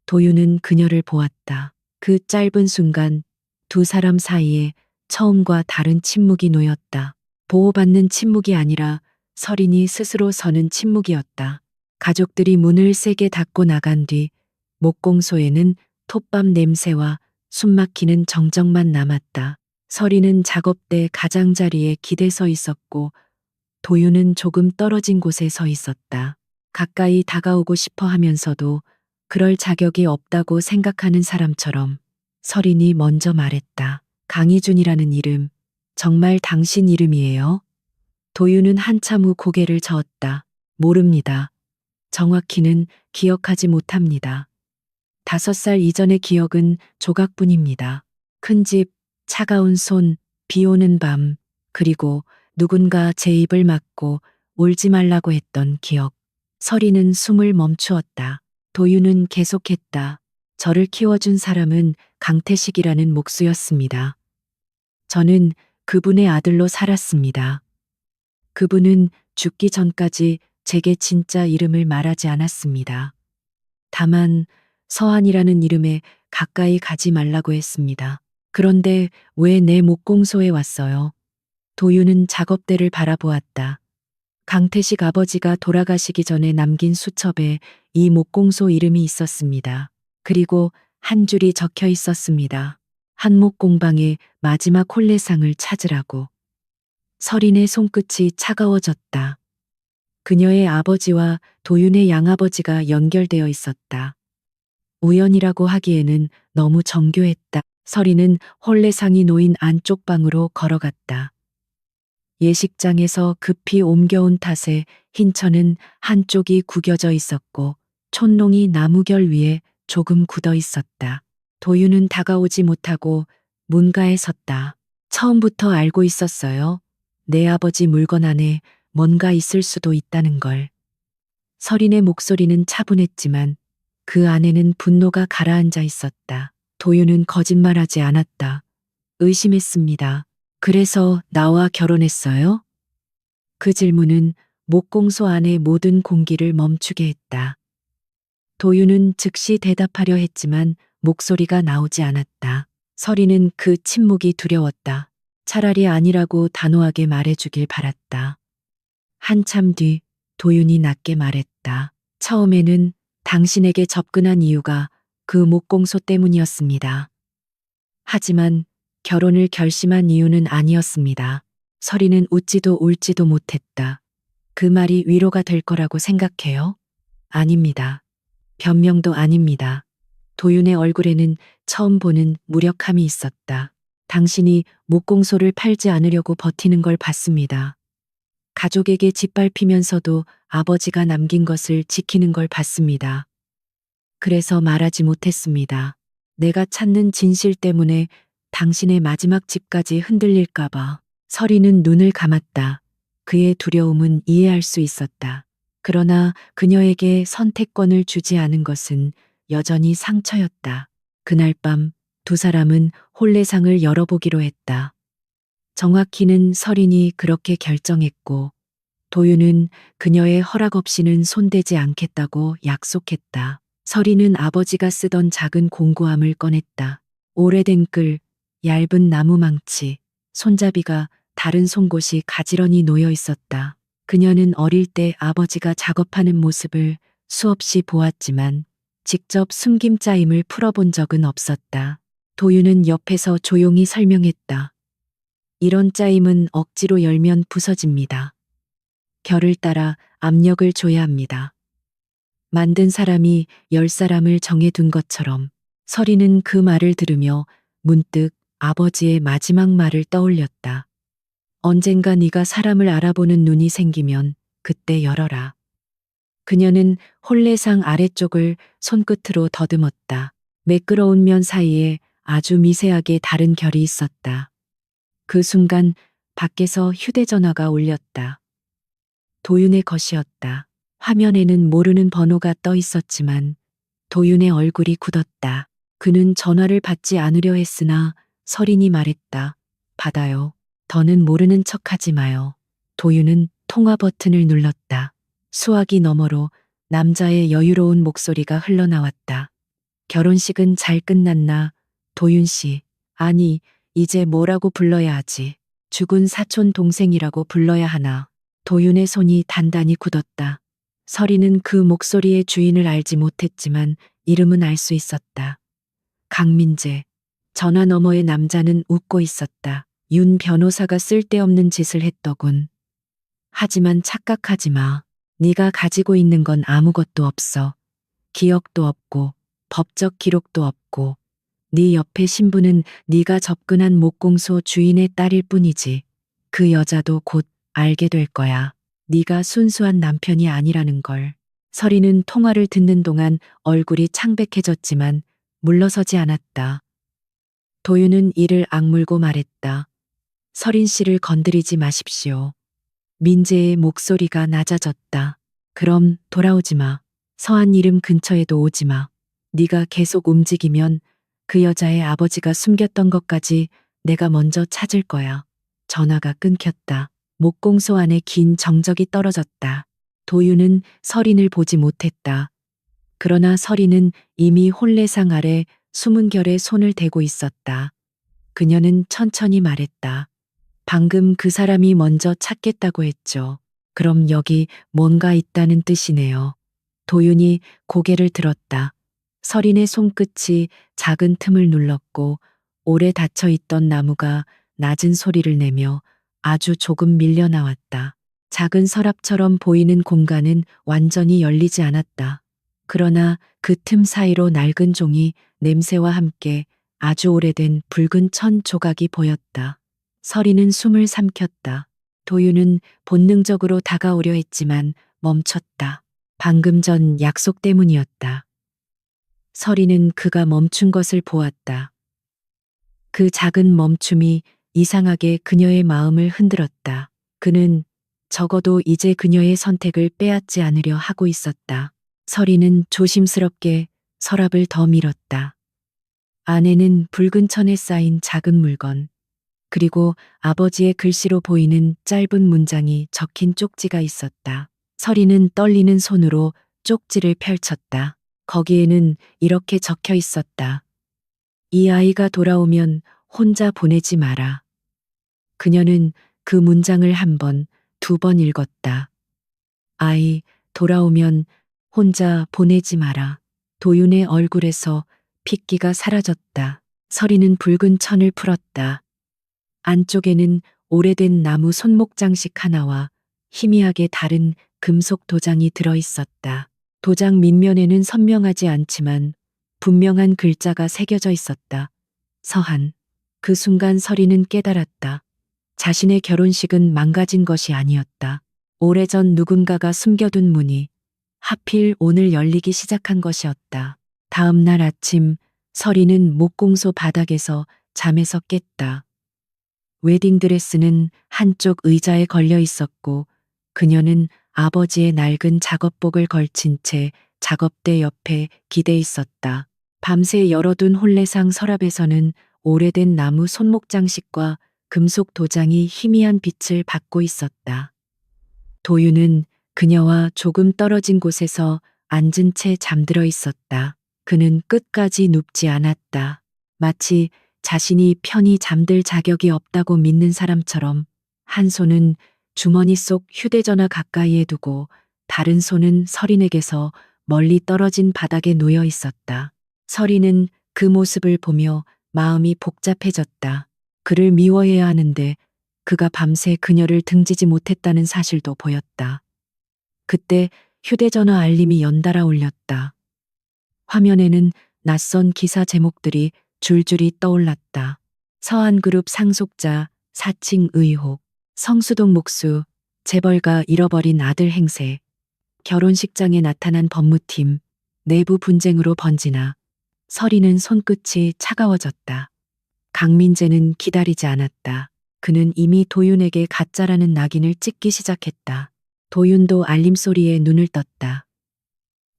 도윤은 그녀를 보았다. 그 짧은 순간 두 사람 사이에 처음과 다른 침묵이 놓였다. 보호받는 침묵이 아니라 서린이 스스로 서는 침묵이었다. 가족들이 문을 세게 닫고 나간 뒤 목공소에는 톱밥 냄새와 숨막히는 정적만 남았다. 서린은 작업대 가장자리에 기대 서 있었고 도윤은 조금 떨어진 곳에 서 있었다. 가까이 다가오고 싶어 하면서도 그럴 자격이 없다고 생각하는 사람처럼 서린이 먼저 말했다. 강희준이라는 이름, 정말 당신 이름이에요? 도윤은 한참 후 고개를 저었다. 모릅니다. 정확히는 기억하지 못합니다. 5살 이전의 기억은 조각뿐입니다. 큰 집, 차가운 손, 비 오는 밤, 그리고 누군가 제 입을 막고 울지 말라고 했던 기억. 서리는 숨을 멈추었다. 도윤은 계속했다. 저를 키워준 사람은 강태식이라는 목수였습니다. 저는 그분의 아들로 살았습니다. 그분은 죽기 전까지 제게 진짜 이름을 말하지 않았습니다. 다만 서한이라는 이름에 가까이 가지 말라고 했습니다. 그런데 왜 내 목공소에 왔어요? 도윤은 작업대를 바라보았다. 강태식 아버지가 돌아가시기 전에 남긴 수첩에 이 목공소 이름이 있었습니다. 그리고 한 줄이 적혀 있었습니다. 한목 공방의 마지막 혼례상을 찾으라고. 서린의 손끝이 차가워졌다. 그녀의 아버지와 도윤의 양아버지가 연결되어 있었다. 우연이라고 하기에는 너무 정교했다. 서린은 혼례상이 놓인 안쪽 방으로 걸어갔다. 예식장에서 급히 옮겨온 탓에 흰천은 한쪽이 구겨져 있었고 촌농이 나무결 위에 조금 굳어 있었다. 도윤은 다가오지 못하고 문가에 섰다. 처음부터 알고 있었어요. 내 아버지 물건 안에 뭔가 있을 수도 있다는 걸. 서린의 목소리는 차분했지만 그 안에는 분노가 가라앉아 있었다. 도윤은 거짓말하지 않았다. 의심했습니다. 그래서 나와 결혼했어요? 그 질문은 목공소 안의 모든 공기를 멈추게 했다. 도윤은 즉시 대답하려 했지만 목소리가 나오지 않았다. 서리는 그 침묵이 두려웠다. 차라리 아니라고 단호하게 말해주길 바랐다. 한참 뒤 도윤이 낮게 말했다. 처음에는 당신에게 접근한 이유가 그 목공소 때문이었습니다. 하지만 결혼을 결심한 이유는 아니었습니다. 서리는 웃지도 울지도 못했다. 그 말이 위로가 될 거라고 생각해요? 아닙니다. 변명도 아닙니다. 도윤의 얼굴에는 처음 보는 무력함이 있었다. 당신이 목공소를 팔지 않으려고 버티는 걸 봤습니다. 가족에게 짓밟히면서도 아버지가 남긴 것을 지키는 걸 봤습니다. 그래서 말하지 못했습니다. 내가 찾는 진실 때문에 당신의 마지막 집까지 흔들릴까봐. 서리는 눈을 감았다. 그의 두려움은 이해할 수 있었다. 그러나 그녀에게 선택권을 주지 않은 것은 여전히 상처였다. 그날 밤 두 사람은 혼례상을 열어보기로 했다. 정확히는 서린이 그렇게 결정했고 도윤은 그녀의 허락 없이는 손대지 않겠다고 약속했다. 서린은 아버지가 쓰던 작은 공구함을 꺼냈다. 오래된 끌, 얇은 나무 망치, 손잡이가 다른 송곳이 가지런히 놓여 있었다. 그녀는 어릴 때 아버지가 작업하는 모습을 수없이 보았지만 직접 숨김짜임을 풀어본 적은 없었다. 도윤은 옆에서 조용히 설명했다. 이런 짜임은 억지로 열면 부서집니다. 결을 따라 압력을 줘야 합니다. 만든 사람이 10사람을 정해둔 것처럼. 서리는 그 말을 들으며 문득 아버지의 마지막 말을 떠올렸다. 언젠가 네가 사람을 알아보는 눈이 생기면 그때 열어라. 그녀는 혼례상 아래쪽을 손끝으로 더듬었다. 매끄러운 면 사이에 아주 미세하게 다른 결이 있었다. 그 순간 밖에서 휴대전화가 울렸다. 도윤의 것이었다. 화면에는 모르는 번호가 떠 있었지만 도윤의 얼굴이 굳었다. 그는 전화를 받지 않으려 했으나 서린이 말했다. 받아요. 더는 모르는 척하지 마요. 도윤은 통화 버튼을 눌렀다. 수화기 너머로 남자의 여유로운 목소리가 흘러나왔다. 결혼식은 잘 끝났나? 도윤 씨. 아니, 이제 뭐라고 불러야 하지? 죽은 사촌 동생이라고 불러야 하나? 도윤의 손이 단단히 굳었다. 서리는 그 목소리의 주인을 알지 못했지만 이름은 알 수 있었다. 강민재. 전화 너머의 남자는 웃고 있었다. 윤 변호사가 쓸데없는 짓을 했더군. 하지만 착각하지 마. 네가 가지고 있는 건 아무것도 없어. 기억도 없고 법적 기록도 없고 네 옆에 신부는 네가 접근한 목공소 주인의 딸일 뿐이지. 그 여자도 곧 알게 될 거야. 네가 순수한 남편이 아니라는 걸. 서리는 통화를 듣는 동안 얼굴이 창백해졌지만 물러서지 않았다. 도윤은 이를 악물고 말했다. 서린 씨를 건드리지 마십시오. 민재의 목소리가 낮아졌다. 그럼 돌아오지 마. 서한 이름 근처에도 오지 마. 네가 계속 움직이면 그 여자의 아버지가 숨겼던 것까지 내가 먼저 찾을 거야. 전화가 끊겼다. 목공소 안에 긴 정적이 떨어졌다. 도윤은 서린을 보지 못했다. 그러나 서린은 이미 혼례상 아래 숨은 결에 손을 대고 있었다. 그녀는 천천히 말했다. 방금 그 사람이 먼저 찾겠다고 했죠. 그럼 여기 뭔가 있다는 뜻이네요. 도윤이 고개를 들었다. 서린의 손끝이 작은 틈을 눌렀고 오래 닫혀 있던 나무가 낮은 소리를 내며 아주 조금 밀려 나왔다. 작은 서랍처럼 보이는 공간은 완전히 열리지 않았다. 그러나 그 틈 사이로 낡은 종이 냄새와 함께 아주 오래된 붉은 천 조각이 보였다. 서리는 숨을 삼켰다. 도윤은 본능적으로 다가오려 했지만 멈췄다. 방금 전 약속 때문이었다. 서리는 그가 멈춘 것을 보았다. 그 작은 멈춤이 이상하게 그녀의 마음을 흔들었다. 그는 적어도 이제 그녀의 선택을 빼앗지 않으려 하고 있었다. 서리는 조심스럽게 서랍을 더 밀었다. 안에는 붉은 천에 쌓인 작은 물건, 그리고 아버지의 글씨로 보이는 짧은 문장이 적힌 쪽지가 있었다. 서리는 떨리는 손으로 쪽지를 펼쳤다. 거기에는 이렇게 적혀 있었다. 이 아이가 돌아오면 혼자 보내지 마라. 그녀는 그 문장을 한 번, 두 번 읽었다. 아이, 돌아오면 혼자 보내지 마라. 도윤의 얼굴에서 핏기가 사라졌다. 서리는 붉은 천을 풀었다. 안쪽에는 오래된 나무 손목 장식 하나와 희미하게 다른 금속 도장이 들어 있었다. 도장 밑면에는 선명하지 않지만 분명한 글자가 새겨져 있었다. 서한. 그 순간 서리는 깨달았다. 자신의 결혼식은 망가진 것이 아니었다. 오래전 누군가가 숨겨둔 문이 하필 오늘 열리기 시작한 것이었다. 다음 날 아침 서리는 목공소 바닥에서 잠에서 깼다. 웨딩드레스는 한쪽 의자에 걸려 있었고 그녀는 아버지의 낡은 작업복을 걸친 채 작업대 옆에 기대 있었다. 밤새 열어둔 혼례상 서랍에서는 오래된 나무 손목 장식과 금속 도장이 희미한 빛을 받고 있었다. 도윤은 그녀와 조금 떨어진 곳에서 앉은 채 잠들어 있었다. 그는 끝까지 눕지 않았다. 마치 자신이 편히 잠들 자격이 없다고 믿는 사람처럼 한 손은 주머니 속 휴대전화 가까이에 두고 다른 손은 서린에게서 멀리 떨어진 바닥에 놓여 있었다. 서린은 그 모습을 보며 마음이 복잡해졌다. 그를 미워해야 하는데 그가 밤새 그녀를 등지지 못했다는 사실도 보였다. 그때 휴대전화 알림이 연달아 울렸다. 화면에는 낯선 기사 제목들이 줄줄이 떠올랐다. 서한그룹 상속자 사칭 의혹, 성수동 목수, 재벌가 잃어버린 아들 행세, 결혼식장에 나타난 법무팀, 내부 분쟁으로 번지나 서리는 손끝이 차가워졌다. 강민재는 기다리지 않았다. 그는 이미 도윤에게 가짜라는 낙인을 찍기 시작했다. 도윤도 알림소리에 눈을 떴다.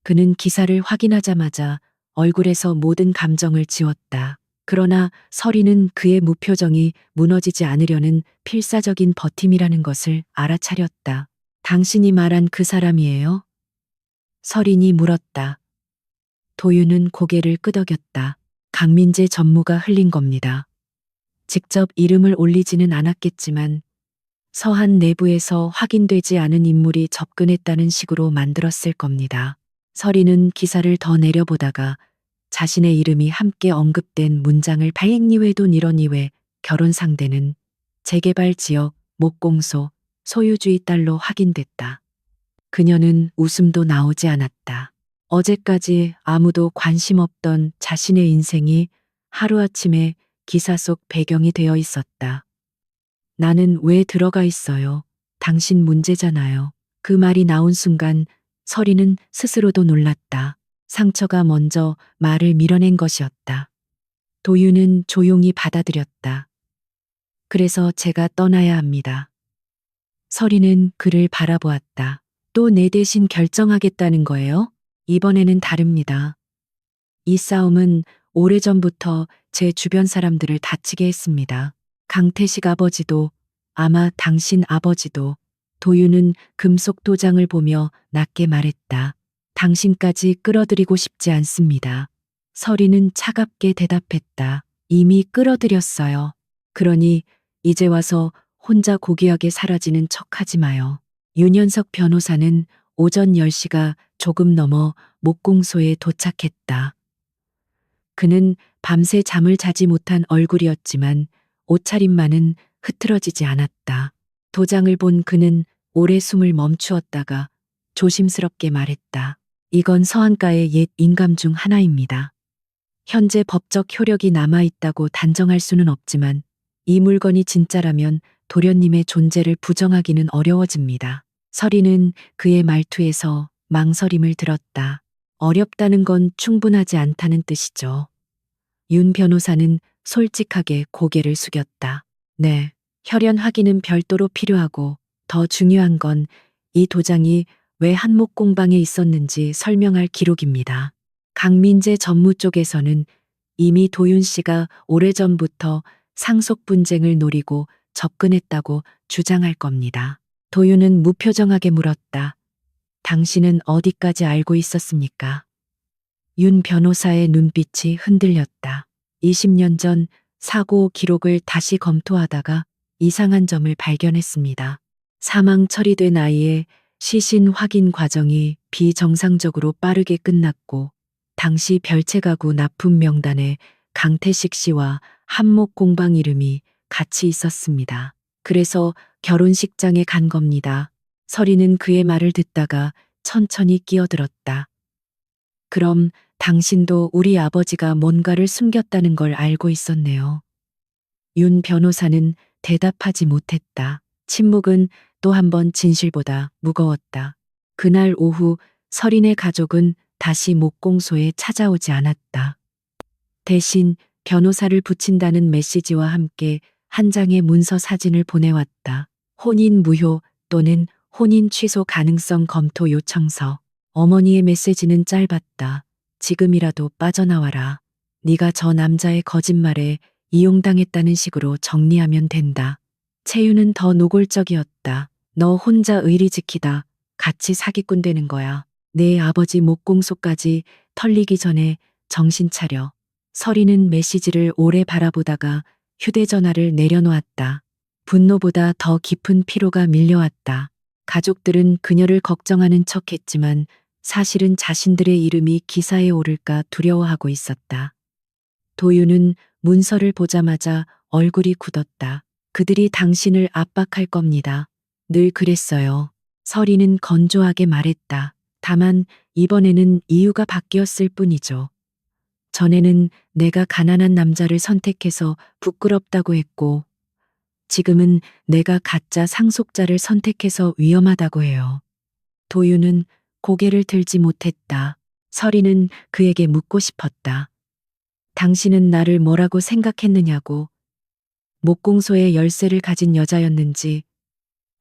그는 기사를 확인하자마자 얼굴에서 모든 감정을 지웠다. 그러나 서리는 그의 무표정이 무너지지 않으려는 필사적인 버팀이라는 것을 알아차렸다. 당신이 말한 그 사람이에요? 서린이 물었다. 도윤은 고개를 끄덕였다. 강민재 전무가 흘린 겁니다. 직접 이름을 올리지는 않았겠지만 서한 내부에서 확인되지 않은 인물이 접근했다는 식으로 만들었을 겁니다. 서리는 기사를 더 내려보다가 자신의 이름이 함께 언급된 문장을 발행리회 돈 1원 이외 결혼 상대는 재개발 지역 목공소 소유주의 딸로 확인됐다. 그녀는 웃음도 나오지 않았다. 어제까지 아무도 관심 없던 자신의 인생이 하루아침에 기사 속 배경이 되어 있었다. 나는 왜 들어가 있어요? 당신 문제잖아요. 그 말이 나온 순간 서리는 스스로도 놀랐다. 상처가 먼저 말을 밀어낸 것이었다. 도윤은 조용히 받아들였다. 그래서 제가 떠나야 합니다. 서리는 그를 바라보았다. 또 내 대신 결정하겠다는 거예요? 이번에는 다릅니다. 이 싸움은 오래전부터 제 주변 사람들을 다치게 했습니다. 강태식 아버지도 아마 당신 아버지도. 도윤은 금속 도장을 보며 낮게 말했다. 당신까지 끌어들이고 싶지 않습니다. 서리는 차갑게 대답했다. 이미 끌어들였어요. 그러니 이제 와서 혼자 고귀하게 사라지는 척하지 마요. 윤현석 변호사는 오전 10시가 조금 넘어 목공소에 도착했다. 그는 밤새 잠을 자지 못한 얼굴이었지만 옷차림만은 흐트러지지 않았다. 도장을 본 그는 오래 숨을 멈추었다가 조심스럽게 말했다. 이건 서한가의 옛 인감 중 하나입니다. 현재 법적 효력이 남아있다고 단정할 수는 없지만 이 물건이 진짜라면 도련님의 존재를 부정하기는 어려워집니다. 서리는 그의 말투에서 망설임을 들었다. 어렵다는 건 충분하지 않다는 뜻이죠. 윤 변호사는 솔직하게 고개를 숙였다. 네, 혈연 확인은 별도로 필요하고 더 중요한 건 이 도장이 왜 한목공방에 있었는지 설명할 기록입니다. 강민재 전무 쪽에서는 이미 도윤 씨가 오래전부터 상속 분쟁을 노리고 접근했다고 주장할 겁니다. 도윤은 무표정하게 물었다. 당신은 어디까지 알고 있었습니까? 윤 변호사의 눈빛이 흔들렸다. 20년 전 사고 기록을 다시 검토하다가 이상한 점을 발견했습니다. 사망 처리된 아이의 시신 확인 과정이 비정상적으로 빠르게 끝났고 당시 별채가구 납품 명단에 강태식 씨와 한목공방 이름이 같이 있었습니다. 그래서 결혼식장에 간 겁니다. 서리는 그의 말을 듣다가 천천히 끼어들었다. 그럼 당신도 우리 아버지가 뭔가를 숨겼다는 걸 알고 있었네요. 윤 변호사는 대답하지 못했다. 침묵은 또 한 번 진실보다 무거웠다. 그날 오후 서린의 가족은 다시 목공소에 찾아오지 않았다. 대신 변호사를 붙인다는 메시지와 함께 한 장의 문서 사진을 보내왔다. 혼인 무효 또는 혼인 취소 가능성 검토 요청서. 어머니의 메시지는 짧았다. 지금이라도 빠져나와라. 네가 저 남자의 거짓말에 이용당했다는 식으로 정리하면 된다. 채유는 더 노골적이었다. 너 혼자 의리 지키다 같이 사기꾼 되는 거야. 내 아버지 목공소까지 털리기 전에 정신 차려. 서리는 메시지를 오래 바라보다가 휴대전화를 내려놓았다. 분노보다 더 깊은 피로가 밀려왔다. 가족들은 그녀를 걱정하는 척했지만 사실은 자신들의 이름이 기사에 오를까 두려워하고 있었다. 도윤은 문서를 보자마자 얼굴이 굳었다. 그들이 당신을 압박할 겁니다. 늘 그랬어요. 서리는 건조하게 말했다. 다만 이번에는 이유가 바뀌었을 뿐이죠. 전에는 내가 가난한 남자를 선택해서 부끄럽다고 했고, 지금은 내가 가짜 상속자를 선택해서 위험하다고 해요. 도윤은 고개를 들지 못했다. 서리는 그에게 묻고 싶었다. 당신은 나를 뭐라고 생각했느냐고. 목공소의 열쇠를 가진 여자였는지,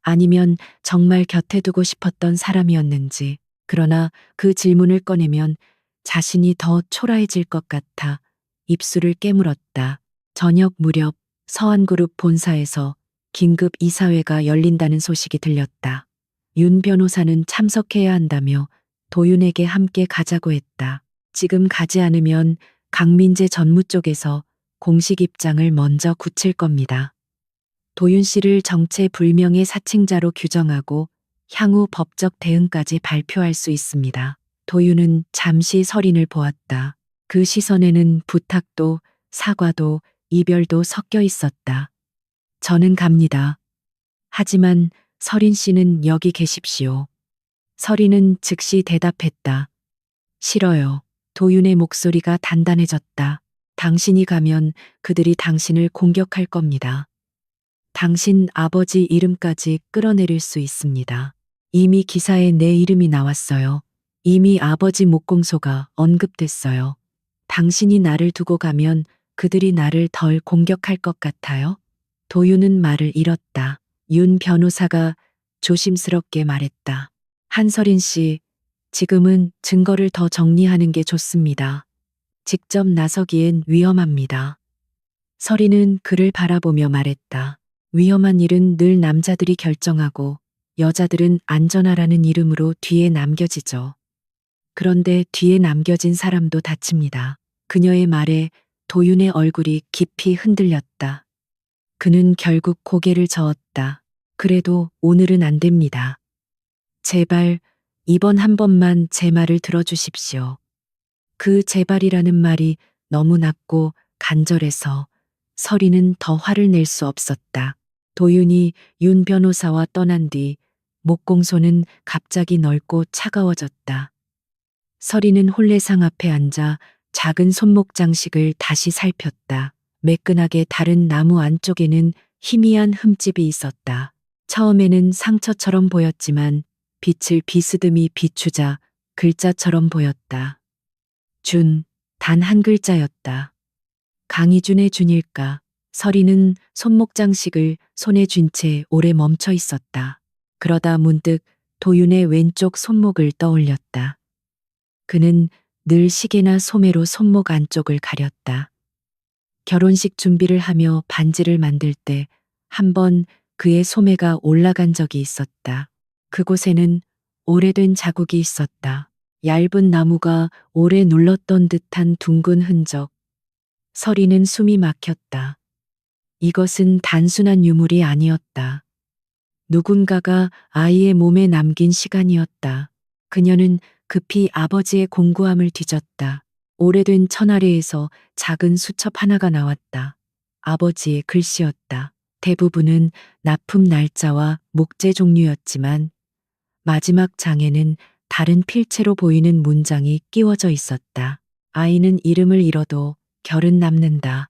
아니면 정말 곁에 두고 싶었던 사람이었는지. 그러나 그 질문을 꺼내면 자신이 더 초라해질 것 같아 입술을 깨물었다. 저녁 무렵 서한그룹 본사에서 긴급 이사회가 열린다는 소식이 들렸다. 윤 변호사는 참석해야 한다며 도윤에게 함께 가자고 했다. 지금 가지 않으면 강민재 전무 쪽에서 공식 입장을 먼저 굳힐 겁니다. 도윤 씨를 정체불명의 사칭자로 규정하고 향후 법적 대응까지 발표할 수 있습니다. 도윤은 잠시 서린을 보았다. 그 시선에는 부탁도 사과도 이별도 섞여 있었다. 저는 갑니다. 하지만 서린 씨는 여기 계십시오. 서린은 즉시 대답했다. 싫어요. 도윤의 목소리가 단단해졌다. 당신이 가면 그들이 당신을 공격할 겁니다. 당신 아버지 이름까지 끌어내릴 수 있습니다. 이미 기사에 내 이름이 나왔어요. 이미 아버지 목공소가 언급됐어요. 당신이 나를 두고 가면 그들이 나를 덜 공격할 것 같아요? 도윤은 말을 잃었다. 윤 변호사가 조심스럽게 말했다. 한서린 씨, 지금은 증거를 더 정리하는 게 좋습니다. 직접 나서기엔 위험합니다. 서리는 그를 바라보며 말했다. 위험한 일은 늘 남자들이 결정하고 여자들은 안전하라는 이름으로 뒤에 남겨지죠. 그런데 뒤에 남겨진 사람도 다칩니다. 그녀의 말에 도윤의 얼굴이 깊이 흔들렸다. 그는 결국 고개를 저었다. 그래도 오늘은 안 됩니다. 제발 이번 한 번만 제 말을 들어주십시오. 그 제발이라는 말이 너무 낮고 간절해서 서리는 더 화를 낼 수 없었다. 도윤이 윤 변호사와 떠난 뒤 목공소는 갑자기 넓고 차가워졌다. 서리는 홀레상 앞에 앉아 작은 손목 장식을 다시 살폈다. 매끈하게 다른 나무 안쪽에는 희미한 흠집이 있었다. 처음에는 상처처럼 보였지만 빛을 비스듬히 비추자 글자처럼 보였다. 준, 단 한 글자였다. 강희준의 준일까. 서리는 손목 장식을 손에 쥔 채 오래 멈춰 있었다. 그러다 문득 도윤의 왼쪽 손목을 떠올렸다. 그는 늘 시계나 소매로 손목 안쪽을 가렸다. 결혼식 준비를 하며 반지를 만들 때 한 번 그의 소매가 올라간 적이 있었다. 그곳에는 오래된 자국이 있었다. 얇은 나무가 오래 눌렀던 듯한 둥근 흔적. 서리는 숨이 막혔다. 이것은 단순한 유물이 아니었다. 누군가가 아이의 몸에 남긴 시간이었다. 그녀는 급히 아버지의 공구함을 뒤졌다. 오래된 천아래에서 작은 수첩 하나가 나왔다. 아버지의 글씨였다. 대부분은 납품 날짜와 목재 종류였지만 마지막 장에는 다른 필체로 보이는 문장이 끼워져 있었다. 아이는 이름을 잃어도 결은 남는다.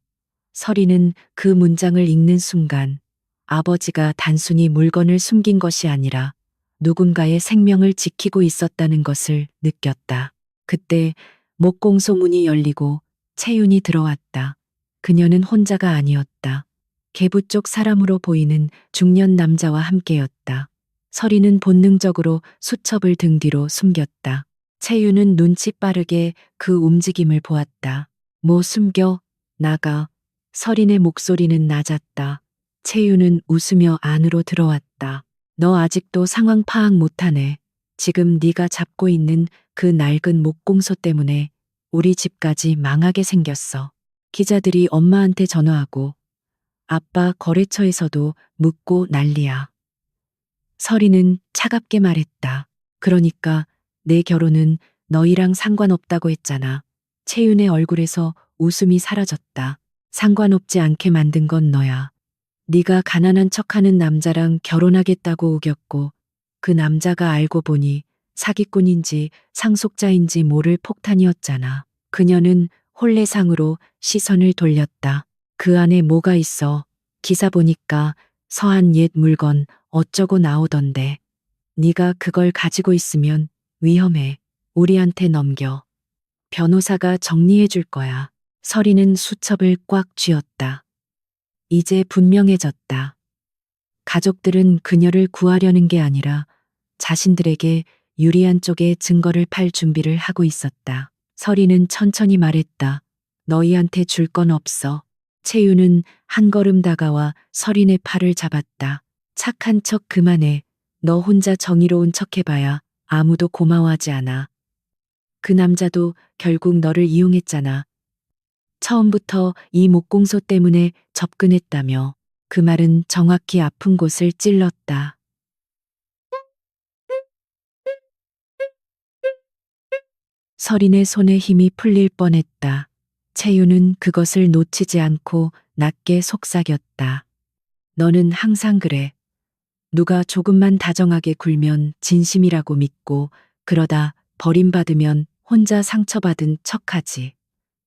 서리는 그 문장을 읽는 순간 아버지가 단순히 물건을 숨긴 것이 아니라 누군가의 생명을 지키고 있었다는 것을 느꼈다. 그때 목공소 문이 열리고 채윤이 들어왔다. 그녀는 혼자가 아니었다. 계부 쪽 사람으로 보이는 중년 남자와 함께였다. 서리는 본능적으로 수첩을 등 뒤로 숨겼다. 채윤은 눈치 빠르게 그 움직임을 보았다. 뭐 숨겨? 나가. 서린의 목소리는 낮았다. 채윤은 웃으며 안으로 들어왔다. 너 아직도 상황 파악 못하네. 지금 네가 잡고 있는 그 낡은 목공소 때문에 우리 집까지 망하게 생겼어. 기자들이 엄마한테 전화하고 아빠 거래처에서도 묻고 난리야. 서리는 차갑게 말했다. 그러니까 내 결혼은 너희랑 상관없다고 했잖아. 채윤의 얼굴에서 웃음이 사라졌다. 상관없지 않게 만든 건 너야. 네가 가난한 척하는 남자랑 결혼하겠다고 우겼고 그 남자가 알고 보니 사기꾼인지 상속자인지 모를 폭탄이었잖아. 그녀는 홀레상으로 시선을 돌렸다. 그 안에 뭐가 있어? 기사 보니까 서한 옛 물건 어쩌고 나오던데. 네가 그걸 가지고 있으면 위험해. 우리한테 넘겨. 변호사가 정리해 줄 거야. 서리는 수첩을 꽉 쥐었다. 이제 분명해졌다. 가족들은 그녀를 구하려는 게 아니라 자신들에게 유리한 쪽에 증거를 팔 준비를 하고 있었다. 서리는 천천히 말했다. 너희한테 줄 건 없어. 채윤은 한 걸음 다가와 서린의 팔을 잡았다. 착한 척 그만해. 너 혼자 정의로운 척 해봐야 아무도 고마워하지 않아. 그 남자도 결국 너를 이용했잖아. 처음부터 이 목공소 때문에 접근했다며. 그 말은 정확히 아픈 곳을 찔렀다. 서린의 손에 힘이 풀릴 뻔했다. 채윤은 그것을 놓치지 않고 낮게 속삭였다. 너는 항상 그래. 누가 조금만 다정하게 굴면 진심이라고 믿고 그러다 버림받으면 혼자 상처받은 척하지.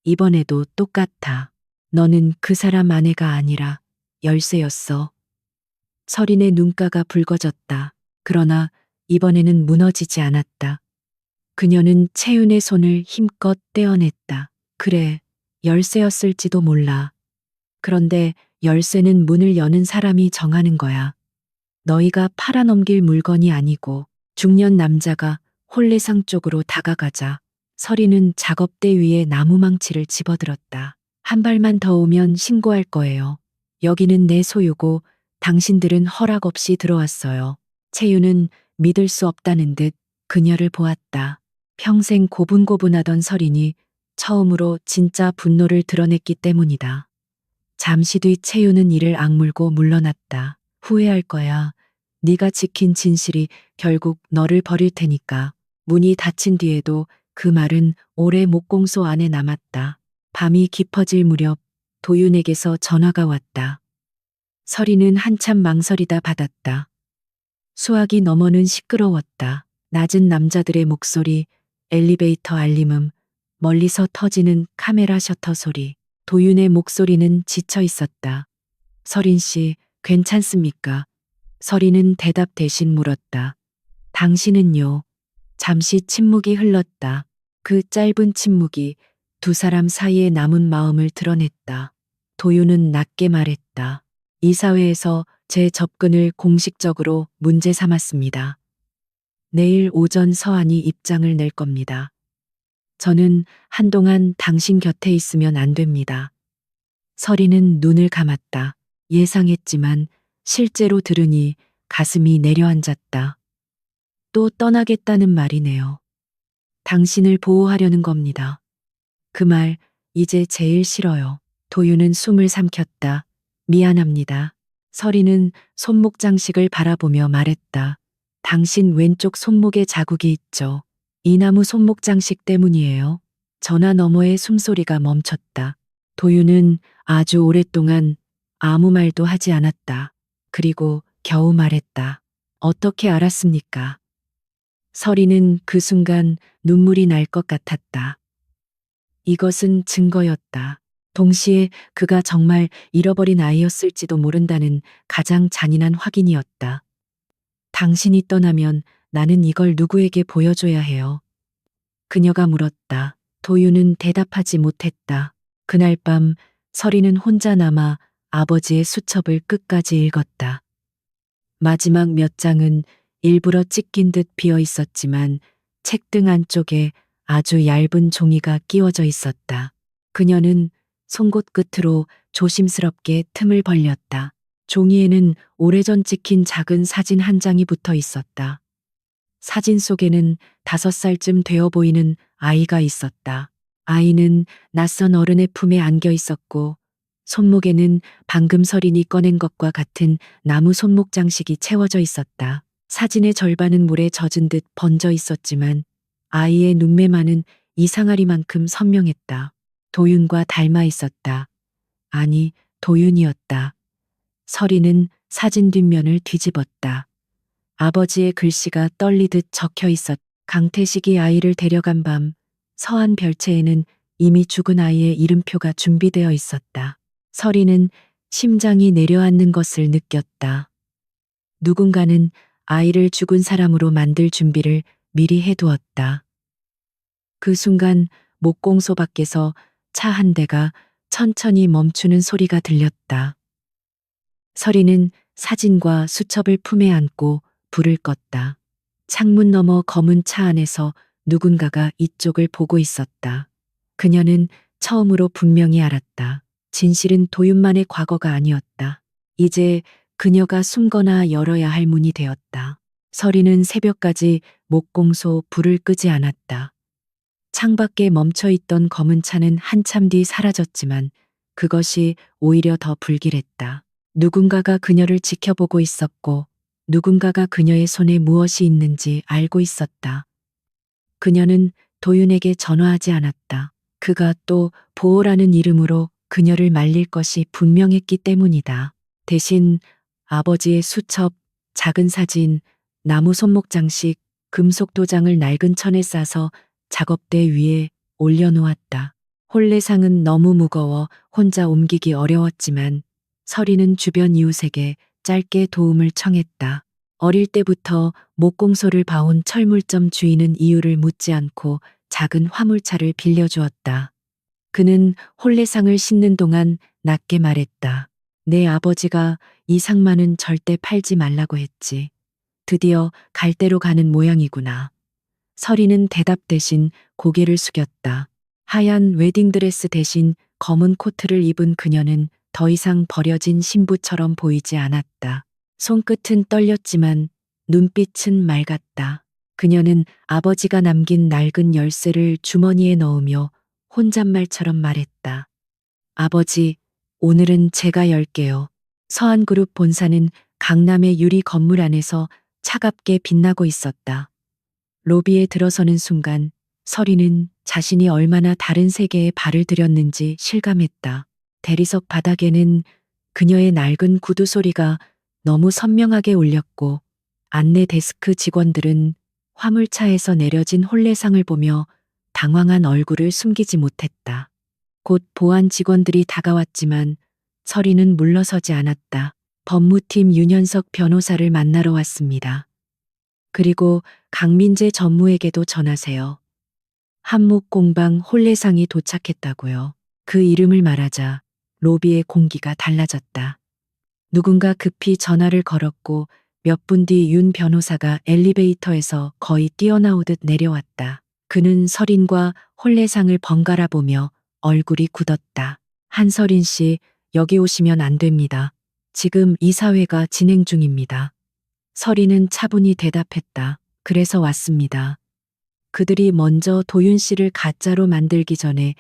이번에도 똑같아. 너는 그 사람 아내가 아니라 열쇠였어. 서린의 눈가가 붉어졌다. 그러나 이번에는 무너지지 않았다. 그녀는 채윤의 손을 힘껏 떼어냈다. 그래, 열쇠였을지도 몰라. 그런데 열쇠는 문을 여는 사람이 정하는 거야. 너희가 팔아넘길 물건이 아니고. 중년 남자가 홀레상 쪽으로 다가가자 서리는 작업대 위에 나무망치를 집어들었다. 한 발만 더 오면 신고할 거예요. 여기는 내 소유고 당신들은 허락 없이 들어왔어요. 채유는 믿을 수 없다는 듯 그녀를 보았다. 평생 고분고분하던 서린이 처음으로 진짜 분노를 드러냈기 때문이다. 잠시 뒤 채유는 이를 악물고 물러났다. 후회할 거야. 네가 지킨 진실이 결국 너를 버릴 테니까. 문이 닫힌 뒤에도 그 말은 오래 목공소 안에 남았다. 밤이 깊어질 무렵 도윤에게서 전화가 왔다. 서리는 한참 망설이다 받았다. 수화기 너머는 시끄러웠다. 낮은 남자들의 목소리, 엘리베이터 알림음, 멀리서 터지는 카메라 셔터 소리. 도윤의 목소리는 지쳐 있었다. 서린 씨, 괜찮습니까? 서리는 대답 대신 물었다. 당신은요? 잠시 침묵이 흘렀다. 그 짧은 침묵이 두 사람 사이에 남은 마음을 드러냈다. 도윤은 낮게 말했다. 이사회에서 제 접근을 공식적으로 문제 삼았습니다. 내일 오전 서한이 입장을 낼 겁니다. 저는 한동안 당신 곁에 있으면 안 됩니다. 서리는 눈을 감았다. 예상했지만 실제로 들으니 가슴이 내려앉았다. 또 떠나겠다는 말이네요. 당신을 보호하려는 겁니다. 그 말 이제 제일 싫어요. 도윤은 숨을 삼켰다. 미안합니다. 서리는 손목 장식을 바라보며 말했다. 당신 왼쪽 손목에 자국이 있죠. 이 나무 손목 장식 때문이에요. 전화 너머의 숨소리가 멈췄다. 도윤은 아주 오랫동안 아무 말도 하지 않았다. 그리고 겨우 말했다. 어떻게 알았습니까? 서리는 그 순간 눈물이 날 것 같았다. 이것은 증거였다. 동시에 그가 정말 잃어버린 아이였을지도 모른다는 가장 잔인한 확인이었다. 당신이 떠나면 나는 이걸 누구에게 보여줘야 해요. 그녀가 물었다. 도윤은 대답하지 못했다. 그날 밤 서리는 혼자 남아 아버지의 수첩을 끝까지 읽었다. 마지막 몇 장은 일부러 찢긴 듯 비어 있었지만 책등 안쪽에 아주 얇은 종이가 끼워져 있었다. 그녀는 송곳 끝으로 조심스럽게 틈을 벌렸다. 종이에는 오래전 찍힌 작은 사진 한 장이 붙어 있었다. 사진 속에는 5살쯤 되어 보이는 아이가 있었다. 아이는 낯선 어른의 품에 안겨 있었고 손목에는 방금 서린이 꺼낸 것과 같은 나무 손목 장식이 채워져 있었다. 사진의 절반은 물에 젖은 듯 번져 있었지만 아이의 눈매만은 이상하리만큼 선명했다. 도윤과 닮아 있었다. 아니, 도윤이었다. 서리는 사진 뒷면을 뒤집었다. 아버지의 글씨가 떨리듯 적혀 있었. 강태식이 아이를 데려간 밤 서한 별채에는 이미 죽은 아이의 이름표가 준비되어 있었다. 서리는 심장이 내려앉는 것을 느꼈다. 누군가는 아이를 죽은 사람으로 만들 준비를 미리 해두었다. 그 순간 목공소 밖에서 차 한 대가 천천히 멈추는 소리가 들렸다. 서리는 사진과 수첩을 품에 안고 불을 껐다. 창문 너머 검은 차 안에서 누군가가 이쪽을 보고 있었다. 그녀는 처음으로 분명히 알았다. 진실은 도윤만의 과거가 아니었다. 이제 그녀가 숨거나 열어야 할 문이 되었다. 서리는 새벽까지 목공소 불을 끄지 않았다. 창밖에 멈춰있던 검은 차는 한참 뒤 사라졌지만 그것이 오히려 더 불길했다. 누군가가 그녀를 지켜보고 있었고 누군가가 그녀의 손에 무엇이 있는지 알고 있었다. 그녀는 도윤에게 전화하지 않았다. 그가 또 보호라는 이름으로 그녀를 말릴 것이 분명했기 때문이다. 대신 아버지의 수첩, 작은 사진, 나무 손목 장식, 금속 도장을 낡은 천에 싸서 작업대 위에 올려놓았다. 홀레상은 너무 무거워 혼자 옮기기 어려웠지만 서리는 주변 이웃에게 짧게 도움을 청했다. 어릴 때부터 목공소를 봐온 철물점 주인은 이유를 묻지 않고 작은 화물차를 빌려주었다. 그는 홀레상을 싣는 동안 낮게 말했다. 내 아버지가 이 상만은 절대 팔지 말라고 했지. 드디어 갈 대로 가는 모양이구나. 서리는 대답 대신 고개를 숙였다. 하얀 웨딩드레스 대신 검은 코트를 입은 그녀는 더 이상 버려진 신부처럼 보이지 않았다. 손끝은 떨렸지만 눈빛은 맑았다. 그녀는 아버지가 남긴 낡은 열쇠를 주머니에 넣으며 혼잣말처럼 말했다. 아버지, 오늘은 제가 열게요. 서한그룹 본사는 강남의 유리 건물 안에서 차갑게 빛나고 있었다. 로비에 들어서는 순간 서리는 자신이 얼마나 다른 세계에 발을 들였는지 실감했다. 대리석 바닥에는 그녀의 낡은 구두 소리가 너무 선명하게 울렸고 안내 데스크 직원들은 화물차에서 내려진 홀레상을 보며 당황한 얼굴을 숨기지 못했다. 곧 보안 직원들이 다가왔지만 서리는 물러서지 않았다. 법무팀 윤현석 변호사를 만나러 왔습니다. 그리고 강민재 전무에게도 전하세요. 한목공방 홀레상이 도착했다고요. 그 이름을 말하자 로비의 공기가 달라졌다. 누군가 급히 전화를 걸었고 몇 분 뒤 윤 변호사가 엘리베이터에서 거의 뛰어나오듯 내려왔다. 그는 서린과 홀레상을 번갈아 보며 얼굴이 굳었다. 한서린 씨, 여기 오시면 안 됩니다. 지금 이사회가 진행 중입니다. 서린은 차분히 대답했다. 그래서 왔습니다. 그들이 먼저 도윤 씨를 가짜로 만들기 전에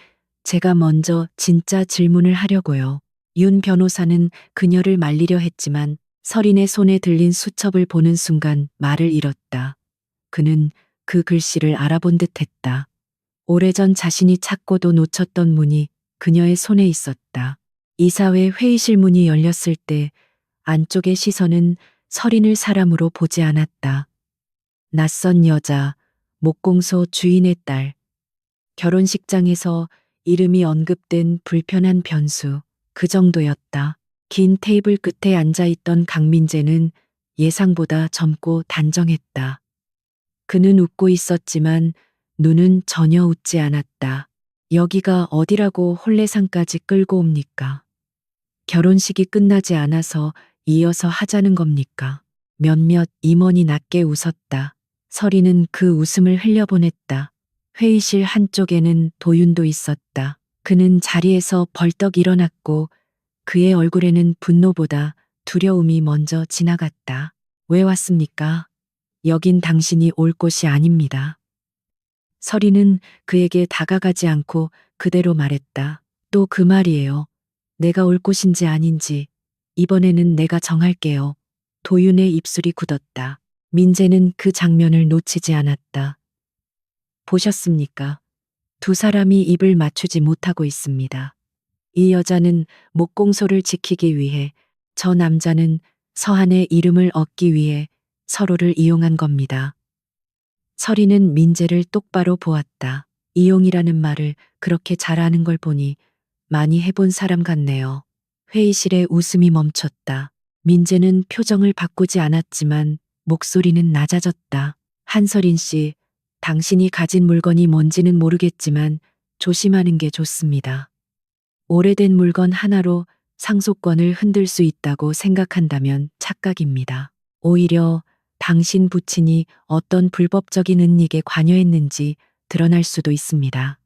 제가 먼저 진짜 질문을 하려고요. 윤 변호사는 그녀를 말리려 했지만 서린의 손에 들린 수첩을 보는 순간 말을 잃었다. 그는 그 글씨를 알아본 듯 했다. 오래전 자신이 찾고도 놓쳤던 문이 그녀의 손에 있었다. 이사회 회의실 문이 열렸을 때 안쪽의 시선은 서린을 사람으로 보지 않았다. 낯선 여자, 목공소 주인의 딸, 결혼식장에서 이름이 언급된 불편한 변수, 그 정도였다. 긴 테이블 끝에 앉아있던 강민재는 예상보다 젊고 단정했다. 그는 웃고 있었지만 눈은 전혀 웃지 않았다. 여기가 어디라고 홀레상까지 끌고 옵니까? 결혼식이 끝나지 않아서 이어서 하자는 겁니까? 몇몇 임원이 낮게 웃었다. 서리는 그 웃음을 흘려보냈다. 회의실 한쪽에는 도윤도 있었다. 그는 자리에서 벌떡 일어났고 그의 얼굴에는 분노보다 두려움이 먼저 지나갔다. 왜 왔습니까? 여긴 당신이 올 곳이 아닙니다. 서리는 그에게 다가가지 않고 그대로 말했다. 또 그 말이에요. 내가 올 곳인지 아닌지 이번에는 내가 정할게요. 도윤의 입술이 굳었다. 민재는 그 장면을 놓치지 않았다. 보셨습니까? 두 사람이 입을 맞추지 못하고 있습니다. 이 여자는 목공소를 지키기 위해, 저 남자는 서한의 이름을 얻기 위해 서로를 이용한 겁니다. 서리는 민재를 똑바로 보았다. 이용이라는 말을 그렇게 잘하는 걸 보니 많이 해본 사람 같네요. 회의실에 웃음이 멈췄다. 민재는 표정을 바꾸지 않았지만 목소리는 낮아졌다. 한서린 씨, 당신이 가진 물건이 뭔지는 모르겠지만 조심하는 게 좋습니다. 오래된 물건 하나로 상속권을 흔들 수 있다고 생각한다면 착각입니다. 오히려 당신 부친이 어떤 불법적인 은닉에 관여했는지 드러날 수도 있습니다.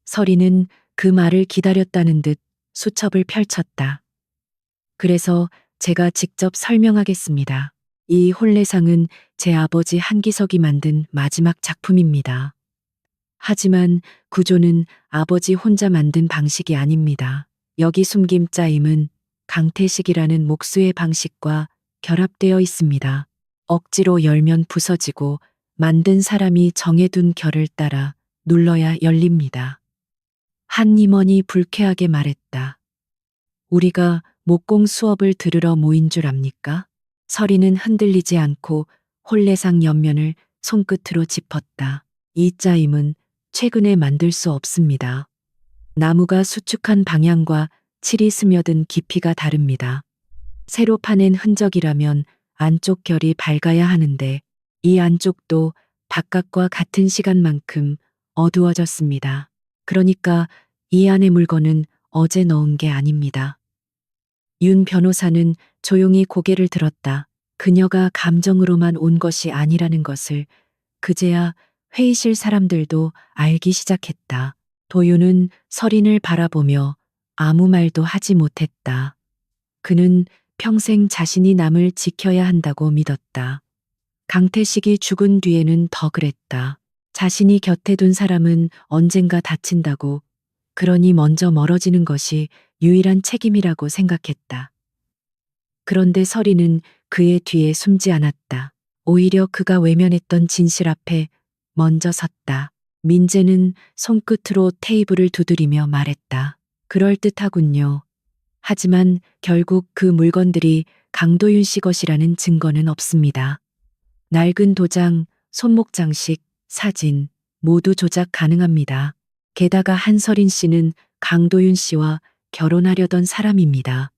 서리는 그 말을 기다렸다는 듯 수첩을 펼쳤다. 그래서 제가 직접 설명하겠습니다. 이 홀레상은 제 아버지 한기석이 만든 마지막 작품입니다. 하지만 구조는 아버지 혼자 만든 방식이 아닙니다. 여기 숨긴 짜임은 강태식이라는 목수의 방식과 결합되어 있습니다. 억지로 열면 부서지고 만든 사람이 정해둔 결을 따라 눌러야 열립니다. 한 임원이 불쾌하게 말했다. 우리가 목공 수업을 들으러 모인 줄 압니까? 서리는 흔들리지 않고 홀레상 옆면을 손끝으로 짚었다. 이 짜임은 최근에 만들 수 없습니다. 나무가 수축한 방향과 칠이 스며든 깊이가 다릅니다. 새로 파낸 흔적이라면 안쪽 결이 밝아야 하는데 이 안쪽도 바깥과 같은 시간만큼 어두워졌습니다. 그러니까 이 안의 물건은 어제 넣은 게 아닙니다. 윤 변호사는 조용히 고개를 들었다. 그녀가 감정으로만 온 것이 아니라는 것을 그제야 회의실 사람들도 알기 시작했다. 도윤은 설인을 바라보며 아무 말도 하지 못했다. 그는 평생 자신이 남을 지켜야 한다고 믿었다. 강태식이 죽은 뒤에는 더 그랬다. 자신이 곁에 둔 사람은 언젠가 다친다고, 그러니 먼저 멀어지는 것이 유일한 책임이라고 생각했다. 그런데 설이는 그의 뒤에 숨지 않았다. 오히려 그가 외면했던 진실 앞에 먼저 섰다. 민재는 손끝으로 테이블을 두드리며 말했다. 그럴듯하군요. 하지만 결국 그 물건들이 강도윤 씨 것이라는 증거는 없습니다. 낡은 도장, 손목 장식, 사진 모두 조작 가능합니다. 게다가 한설인 씨는 강도윤 씨와 결혼하려던 사람입니다.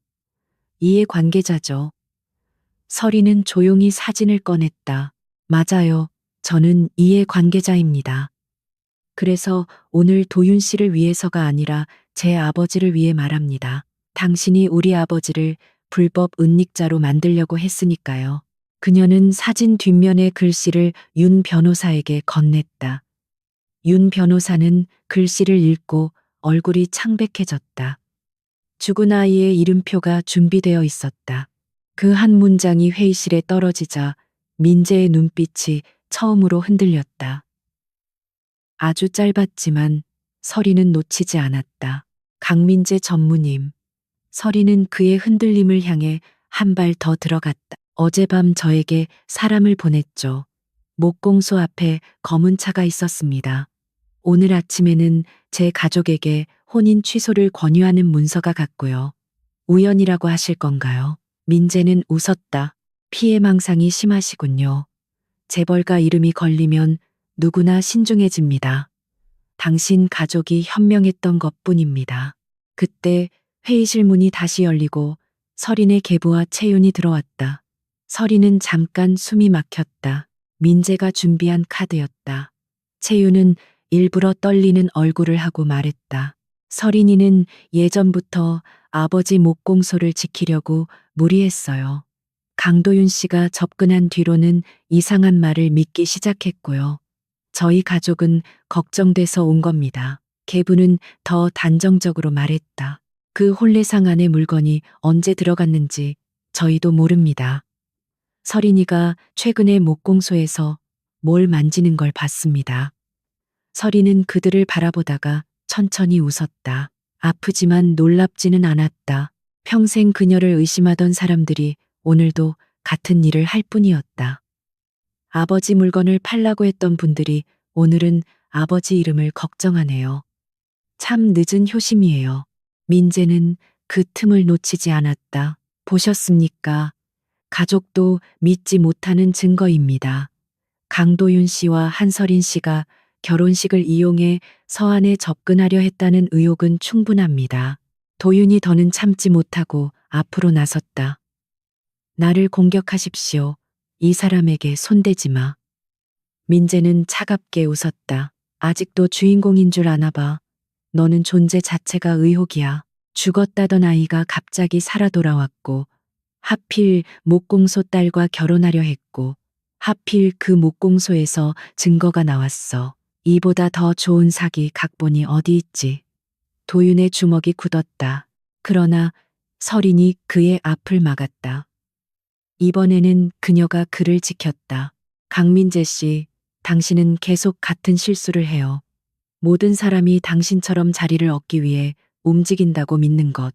이해 관계자죠. 설이는 조용히 사진을 꺼냈다. 맞아요. 저는 이해 관계자입니다. 그래서 오늘 도윤 씨를 위해서가 아니라 제 아버지를 위해 말합니다. 당신이 우리 아버지를 불법 은닉자로 만들려고 했으니까요. 그녀는 사진 뒷면의 글씨를 윤 변호사에게 건넸다. 윤 변호사는 글씨를 읽고 얼굴이 창백해졌다. 죽은 아이의 이름표가 준비되어 있었다. 그 한 문장이 회의실에 떨어지자 민재의 눈빛이 처음으로 흔들렸다. 아주 짧았지만 설이는 놓치지 않았다. 강민재 전무님. 설이는 그의 흔들림을 향해 한 발 더 들어갔다. 어젯밤 저에게 사람을 보냈죠. 목공소 앞에 검은 차가 있었습니다. 오늘 아침에는 제 가족에게 혼인 취소를 권유하는 문서가 갔고요. 우연이라고 하실 건가요? 민재는 웃었다. 피해망상이 심하시군요. 재벌가 이름이 걸리면 누구나 신중해집니다. 당신 가족이 현명했던 것뿐입니다. 그때 회의실 문이 다시 열리고 설인의 계부와 채윤이 들어왔다. 설인은 잠깐 숨이 막혔다. 민재가 준비한 카드였다. 채윤은 일부러 떨리는 얼굴을 하고 말했다. 설인이는 예전부터 아버지 목공소를 지키려고 무리했어요. 강도윤 씨가 접근한 뒤로는 이상한 말을 믿기 시작했고요. 저희 가족은 걱정돼서 온 겁니다. 계부는 더 단정적으로 말했다. 그 혼례상 안에 물건이 언제 들어갔는지 저희도 모릅니다. 설인이가 최근에 목공소에서 뭘 만지는 걸 봤습니다. 설인은 그들을 바라보다가 천천히 웃었다. 아프지만 놀랍지는 않았다. 평생 그녀를 의심하던 사람들이 오늘도 같은 일을 할 뿐이었다. 아버지 물건을 팔라고 했던 분들이 오늘은 아버지 이름을 걱정하네요. 참 늦은 효심이에요. 민재는 그 틈을 놓치지 않았다. 보셨습니까? 가족도 믿지 못하는 증거입니다. 강도윤 씨와 한설인 씨가 결혼식을 이용해 서한에 접근하려 했다는 의혹은 충분합니다. 도윤이 더는 참지 못하고 앞으로 나섰다. 나를 공격하십시오. 이 사람에게 손대지 마. 민재는 차갑게 웃었다. 아직도 주인공인 줄 아나 봐. 너는 존재 자체가 의혹이야. 죽었다던 아이가 갑자기 살아 돌아왔고, 하필 목공소 딸과 결혼하려 했고, 하필 그 목공소에서 증거가 나왔어. 이보다 더 좋은 사기 각본이 어디 있지. 도윤의 주먹이 굳었다. 그러나 설인이 그의 앞을 막았다. 이번에는 그녀가 그를 지켰다. 강민재 씨, 당신은 계속 같은 실수를 해요. 모든 사람이 당신처럼 자리를 얻기 위해 움직인다고 믿는 것.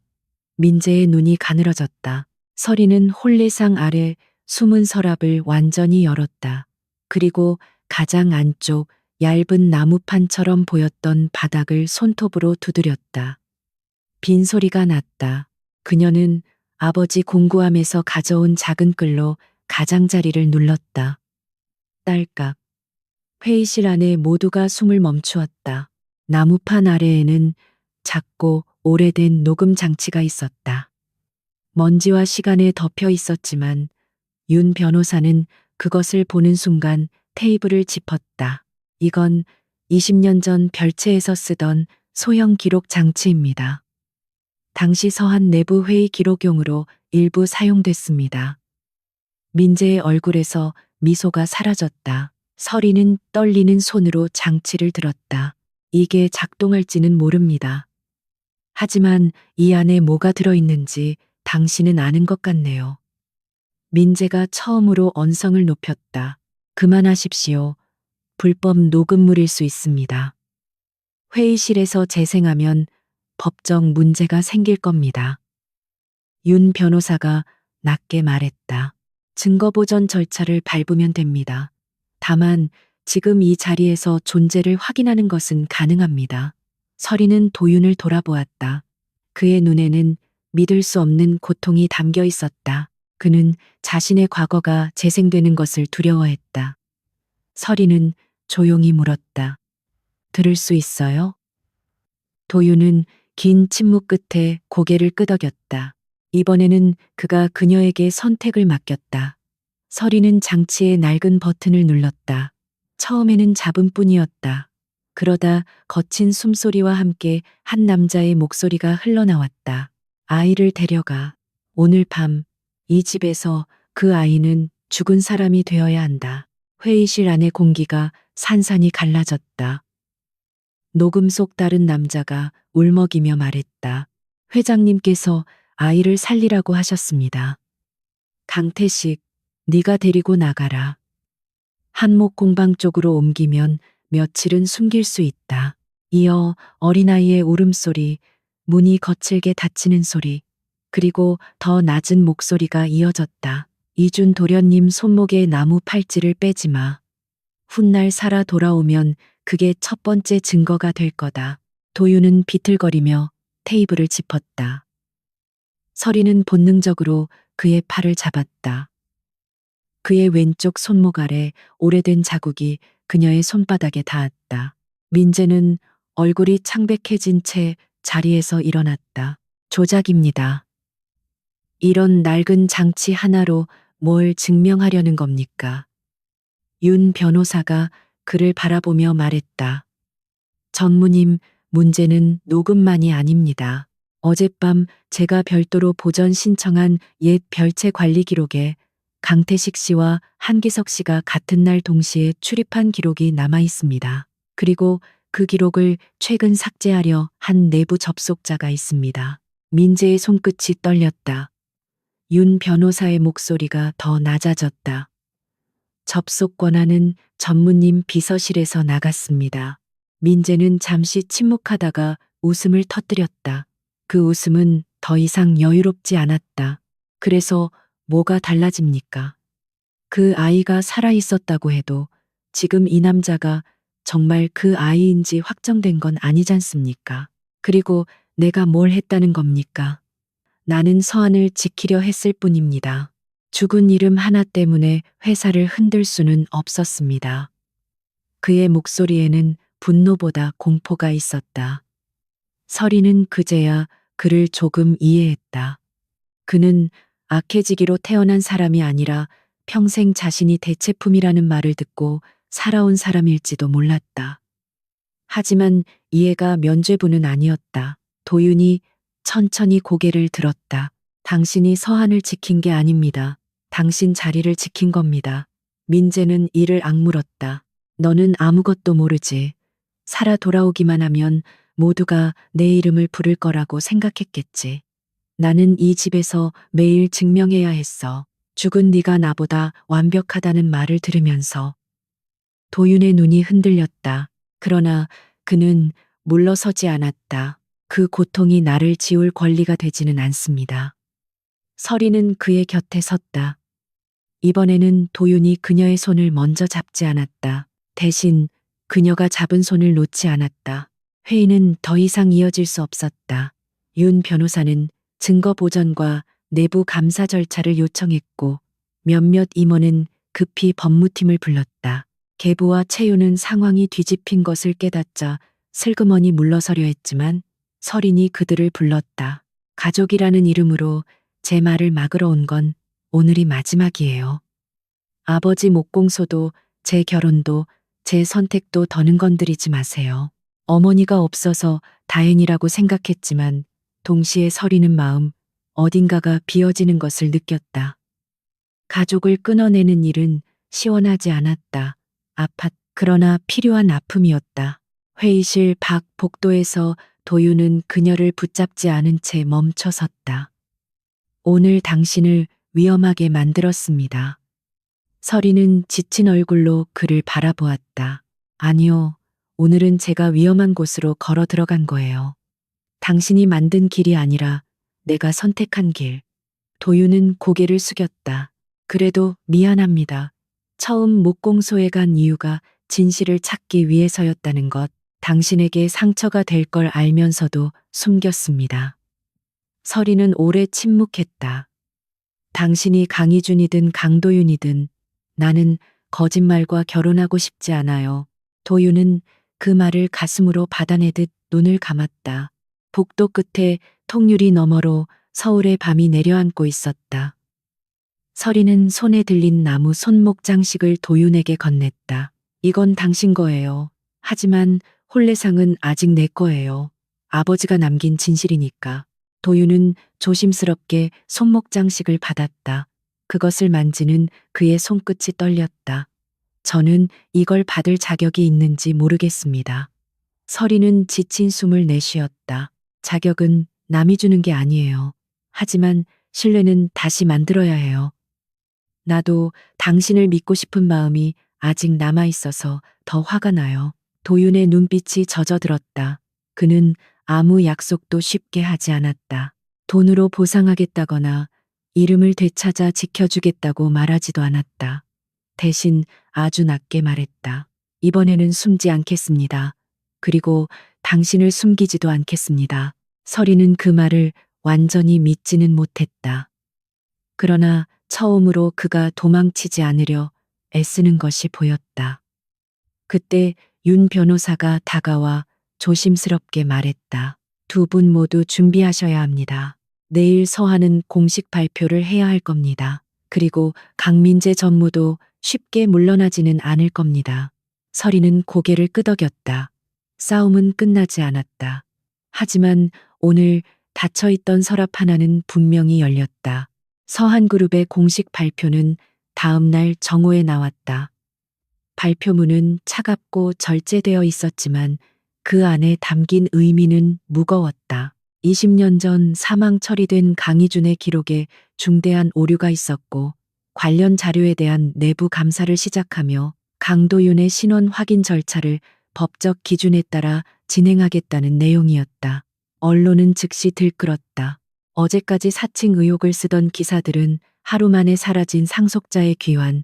민재의 눈이 가늘어졌다. 설이는 혼례상 아래 숨은 서랍을 완전히 열었다. 그리고 가장 안쪽 얇은 나무판처럼 보였던 바닥을 손톱으로 두드렸다. 빈소리가 났다. 그녀는 아버지 공구함에서 가져온 작은 끌로 가장자리를 눌렀다. 딸깍. 회의실 안에 모두가 숨을 멈추었다. 나무판 아래에는 작고 오래된 녹음 장치가 있었다. 먼지와 시간에 덮여 있었지만 윤 변호사는 그것을 보는 순간 테이블을 짚었다. 이건 20년 전 별채에서 쓰던 소형 기록 장치입니다. 당시 서한 내부 회의 기록용으로 일부 사용됐습니다. 민재의 얼굴에서 미소가 사라졌다. 서리는 떨리는 손으로 장치를 들었다. 이게 작동할지는 모릅니다. 하지만 이 안에 뭐가 들어있는지 당신은 아는 것 같네요. 민재가 처음으로 언성을 높였다. 그만하십시오. 불법 녹음물일 수 있습니다. 회의실에서 재생하면 법적 문제가 생길 겁니다. 윤 변호사가 낮게 말했다. 증거보전 절차를 밟으면 됩니다. 다만 지금 이 자리에서 존재를 확인하는 것은 가능합니다. 서리는 도윤을 돌아보았다. 그의 눈에는 믿을 수 없는 고통이 담겨 있었다. 그는 자신의 과거가 재생되는 것을 두려워했다. 서리는 조용히 물었다. 들을 수 있어요? 도윤은 긴 침묵 끝에 고개를 끄덕였다. 이번에는 그가 그녀에게 선택을 맡겼다. 서리는 장치의 낡은 버튼을 눌렀다. 처음에는 잡음뿐이었다. 그러다 거친 숨소리와 함께 한 남자의 목소리가 흘러나왔다. 아이를 데려가. 오늘 밤 이 집에서 그 아이는 죽은 사람이 되어야 한다. 회의실 안의 공기가 산산이 갈라졌다. 녹음 속 다른 남자가 울먹이며 말했다. 회장님께서 아이를 살리라고 하셨습니다. 강태식, 네가 데리고 나가라. 한목 공방 쪽으로 옮기면 며칠은 숨길 수 있다. 이어 어린아이의 울음소리, 문이 거칠게 닫히는 소리, 그리고 더 낮은 목소리가 이어졌다. 이준 도련님 손목에 나무 팔찌를 빼지 마. 훗날 살아 돌아오면 그게 첫 번째 증거가 될 거다. 도윤은 비틀거리며 테이블을 짚었다. 서리는 본능적으로 그의 팔을 잡았다. 그의 왼쪽 손목 아래 오래된 자국이 그녀의 손바닥에 닿았다. 민재는 얼굴이 창백해진 채 자리에서 일어났다. 조작입니다. 이런 낡은 장치 하나로 뭘 증명하려는 겁니까? 윤 변호사가 그를 바라보며 말했다. 전무님, 문제는 녹음만이 아닙니다. 어젯밤 제가 별도로 보전 신청한 옛 별채 관리 기록에 강태식 씨와 한기석 씨가 같은 날 동시에 출입한 기록이 남아 있습니다. 그리고 그 기록을 최근 삭제하려 한 내부 접속자가 있습니다. 민재의 손끝이 떨렸다. 윤 변호사의 목소리가 더 낮아졌다. 접속 권한은 전무님 비서실에서 나갔습니다. 민재는 잠시 침묵하다가 웃음을 터뜨렸다. 그 웃음은 더 이상 여유롭지 않았다. 그래서 뭐가 달라집니까? 그 아이가 살아 있었다고 해도 지금 이 남자가 정말 그 아이인지 확정된 건 아니지 않습니까? 그리고 내가 뭘 했다는 겁니까? 나는 서한을 지키려 했을 뿐입니다. 죽은 이름 하나 때문에 회사를 흔들 수는 없었습니다. 그의 목소리에는 분노보다 공포가 있었다. 서리는 그제야 그를 조금 이해했다. 그는 악해지기로 태어난 사람이 아니라 평생 자신이 대체품이라는 말을 듣고 살아온 사람일지도 몰랐다. 하지만 이해가 면죄부는 아니었다. 도윤이 천천히 고개를 들었다. 당신이 서한을 지킨 게 아닙니다. 당신 자리를 지킨 겁니다. 민재는 이를 악물었다. 너는 아무것도 모르지. 살아 돌아오기만 하면 모두가 내 이름을 부를 거라고 생각했겠지. 나는 이 집에서 매일 증명해야 했어. 죽은 네가 나보다 완벽하다는 말을 들으면서. 도윤의 눈이 흔들렸다. 그러나 그는 물러서지 않았다. 그 고통이 나를 지울 권리가 되지는 않습니다. 서리는 그의 곁에 섰다. 이번에는 도윤이 그녀의 손을 먼저 잡지 않았다. 대신 그녀가 잡은 손을 놓지 않았다. 회의는 더 이상 이어질 수 없었다. 윤 변호사는 증거 보전과 내부 감사 절차를 요청했고 몇몇 임원은 급히 법무팀을 불렀다. 계부와 채유는 상황이 뒤집힌 것을 깨닫자 슬그머니 물러서려 했지만 서린이 그들을 불렀다. 가족이라는 이름으로 제 말을 막으러 온 건 오늘이 마지막이에요. 아버지 목공소도 제 결혼도 제 선택도 더는 건드리지 마세요. 어머니가 없어서 다행이라고 생각했지만 동시에 서리는 마음 어딘가가 비어지는 것을 느꼈다. 가족을 끊어내는 일은 시원하지 않았다. 그러나 필요한 아픔이었다. 회의실 밖 복도에서 도유는 그녀를 붙잡지 않은 채 멈춰 섰다. 오늘 당신을 위험하게 만들었습니다. 서리는 지친 얼굴로 그를 바라보았다. 아니요, 오늘은 제가 위험한 곳으로 걸어 들어간 거예요. 당신이 만든 길이 아니라 내가 선택한 길. 도유는 고개를 숙였다. 그래도 미안합니다. 처음 목공소에 간 이유가 진실을 찾기 위해서였다는 것, 당신에게 상처가 될 걸 알면서도 숨겼습니다. 서리는 오래 침묵했다. 당신이 강희준이든 강도윤이든 나는 거짓말과 결혼하고 싶지 않아요. 도윤은 그 말을 가슴으로 받아내듯 눈을 감았다. 복도 끝에 통유리 너머로 서울의 밤이 내려앉고 있었다. 서리는 손에 들린 나무 손목 장식을 도윤에게 건넸다. 이건 당신 거예요. 하지만 혼례상은 아직 내 거예요. 아버지가 남긴 진실이니까. 도윤은 조심스럽게 손목 장식을 받았다. 그것을 만지는 그의 손끝이 떨렸다. 저는 이걸 받을 자격이 있는지 모르겠습니다. 서리는 지친 숨을 내쉬었다. 자격은 남이 주는 게 아니에요. 하지만 신뢰는 다시 만들어야 해요. 나도 당신을 믿고 싶은 마음이 아직 남아 있어서 더 화가 나요. 도윤의 눈빛이 젖어들었다. 그는 아무 약속도 쉽게 하지 않았다. 돈으로 보상하겠다거나 이름을 되찾아 지켜주겠다고 말하지도 않았다. 대신 아주 낮게 말했다. 이번에는 숨지 않겠습니다. 그리고 당신을 숨기지도 않겠습니다. 서리는 그 말을 완전히 믿지는 못했다. 그러나 처음으로 그가 도망치지 않으려 애쓰는 것이 보였다. 그때 윤 변호사가 다가와 조심스럽게 말했다. 두 분 모두 준비하셔야 합니다. 내일 서한은 공식 발표를 해야 할 겁니다. 그리고 강민재 전무도 쉽게 물러나지는 않을 겁니다. 서리는 고개를 끄덕였다. 싸움은 끝나지 않았다. 하지만 오늘 닫혀있던 서랍 하나는 분명히 열렸다. 서한그룹의 공식 발표는 다음 날 정오에 나왔다. 발표문은 차갑고 절제되어 있었지만 그 안에 담긴 의미는 무거웠다. 20년 전 사망 처리된 강희준의 기록에 중대한 오류가 있었고 관련 자료에 대한 내부 감사를 시작하며 강도윤의 신원 확인 절차를 법적 기준에 따라 진행하겠다는 내용이었다. 언론은 즉시 들끓었다. 어제까지 사칭 의혹을 쓰던 기사들은 하루 만에 사라진 상속자의 귀환,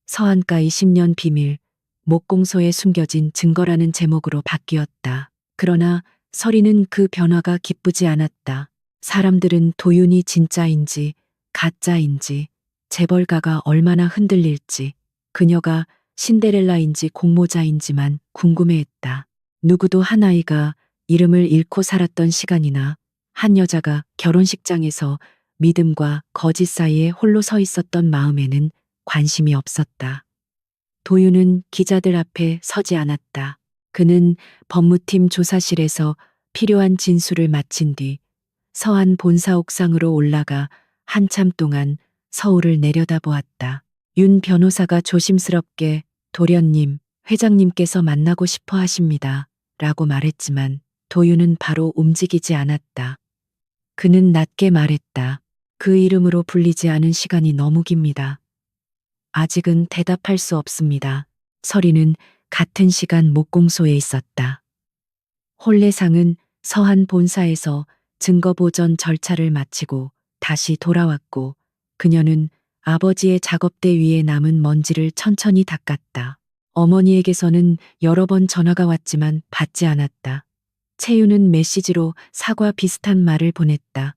서한가의 10년 비밀, 목공소에 숨겨진 증거라는 제목으로 바뀌었다. 그러나 서리는 그 변화가 기쁘지 않았다. 사람들은 도윤이 진짜인지 가짜인지 재벌가가 얼마나 흔들릴지 그녀가 신데렐라인지 공모자인지만 궁금해했다. 누구도 한 아이가 이름을 잃고 살았던 시간이나 한 여자가 결혼식장에서 믿음과 거짓 사이에 홀로 서 있었던 마음에는 관심이 없었다. 도윤은 기자들 앞에 서지 않았다. 그는 법무팀 조사실에서 필요한 진술을 마친 뒤 서한 본사 옥상으로 올라가 한참 동안 서울을 내려다보았다. 윤 변호사가 조심스럽게 도련님, 회장님께서 만나고 싶어 하십니다. 라고 말했지만 도윤은 바로 움직이지 않았다. 그는 낮게 말했다. 그 이름으로 불리지 않은 시간이 너무 깁니다. 아직은 대답할 수 없습니다. 서리는 같은 시간 목공소에 있었다. 혼례상은 서한 본사에서 증거 보전 절차를 마치고 다시 돌아왔고 그녀는 아버지의 작업대 위에 남은 먼지를 천천히 닦았다. 어머니에게서는 여러 번 전화가 왔지만 받지 않았다. 채유는 메시지로 사과 비슷한 말을 보냈다.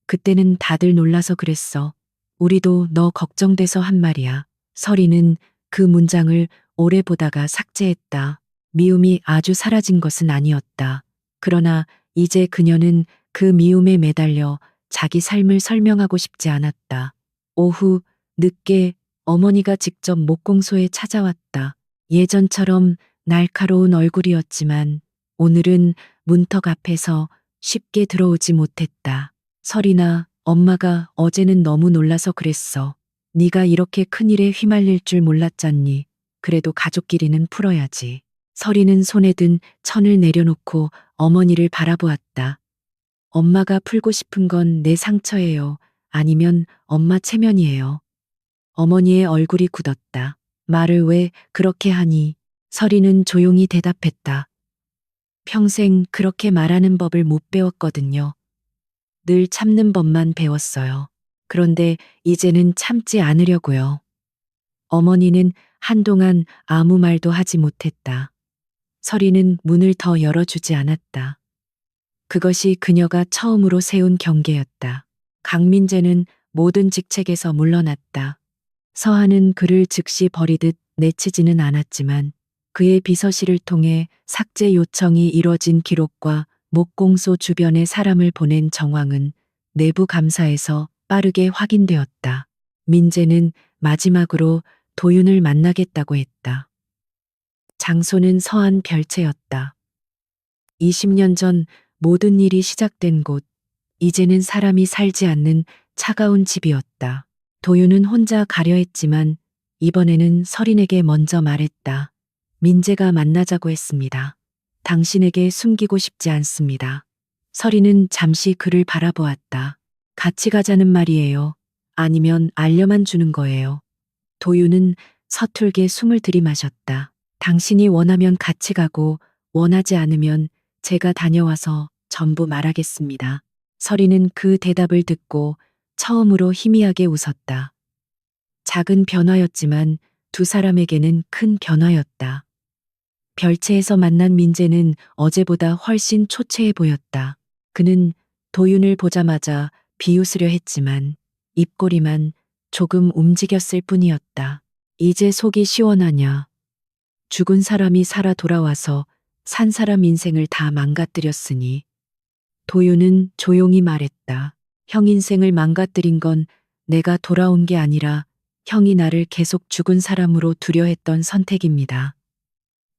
그때는 다들 놀라서 그랬어. 우리도 너 걱정돼서 한 말이야. 서리는 그 문장을 오래 보다가 삭제했다. 미움이 아주 사라진 것은 아니었다. 그러나 이제 그녀는 그 미움에 매달려 자기 삶을 설명하고 싶지 않았다. 오후 늦게 어머니가 직접 목공소에 찾아왔다. 예전처럼 날카로운 얼굴이었지만 오늘은 문턱 앞에서 쉽게 들어오지 못했다. 설이나 엄마가 어제는 너무 놀라서 그랬어. 네가 이렇게 큰일에 휘말릴 줄 몰랐잖니. 그래도 가족끼리는 풀어야지. 설이는 손에 든 천을 내려놓고 어머니를 바라보았다. 엄마가 풀고 싶은 건 내 상처예요. 아니면 엄마 체면이에요. 어머니의 얼굴이 굳었다. 말을 왜 그렇게 하니? 설이는 조용히 대답했다. 평생 그렇게 말하는 법을 못 배웠거든요. 늘 참는 법만 배웠어요. 그런데 이제는 참지 않으려고요. 어머니는 한동안 아무 말도 하지 못했다. 설이는 문을 더 열어주지 않았다. 그것이 그녀가 처음으로 세운 경계였다. 강민재는 모든 직책에서 물러났다. 서한은 그를 즉시 버리듯 내치지는 않았지만 그의 비서실을 통해 삭제 요청이 이뤄진 기록과 목공소 주변에 사람을 보낸 정황은 내부 감사에서 빠르게 확인되었다. 민재는 마지막으로 도윤을 만나겠다고 했다. 장소는 서한 별채였다. 20년 전 모든 일이 시작된 곳, 이제는 사람이 살지 않는 차가운 집이었다. 도윤은 혼자 가려 했지만 이번에는 설인에게 먼저 말했다. 민재가 만나자고 했습니다. 당신에게 숨기고 싶지 않습니다. 설인은 잠시 그를 바라보았다. 같이 가자는 말이에요. 아니면 알려만 주는 거예요. 도윤은 서툴게 숨을 들이마셨다. 당신이 원하면 같이 가고 원하지 않으면 제가 다녀와서 전부 말하겠습니다. 설이는 그 대답을 듣고 처음으로 희미하게 웃었다. 작은 변화였지만 두 사람에게는 큰 변화였다. 별채에서 만난 민재는 어제보다 훨씬 초췌해 보였다. 그는 도윤을 보자마자 비웃으려 했지만 입꼬리만 조금 움직였을 뿐이었다. 이제 속이 시원하냐. 죽은 사람이 살아 돌아와서 산 사람 인생을 다 망가뜨렸으니. 도윤은 조용히 말했다. 형 인생을 망가뜨린 건 내가 돌아온 게 아니라 형이 나를 계속 죽은 사람으로 두려했던 선택입니다.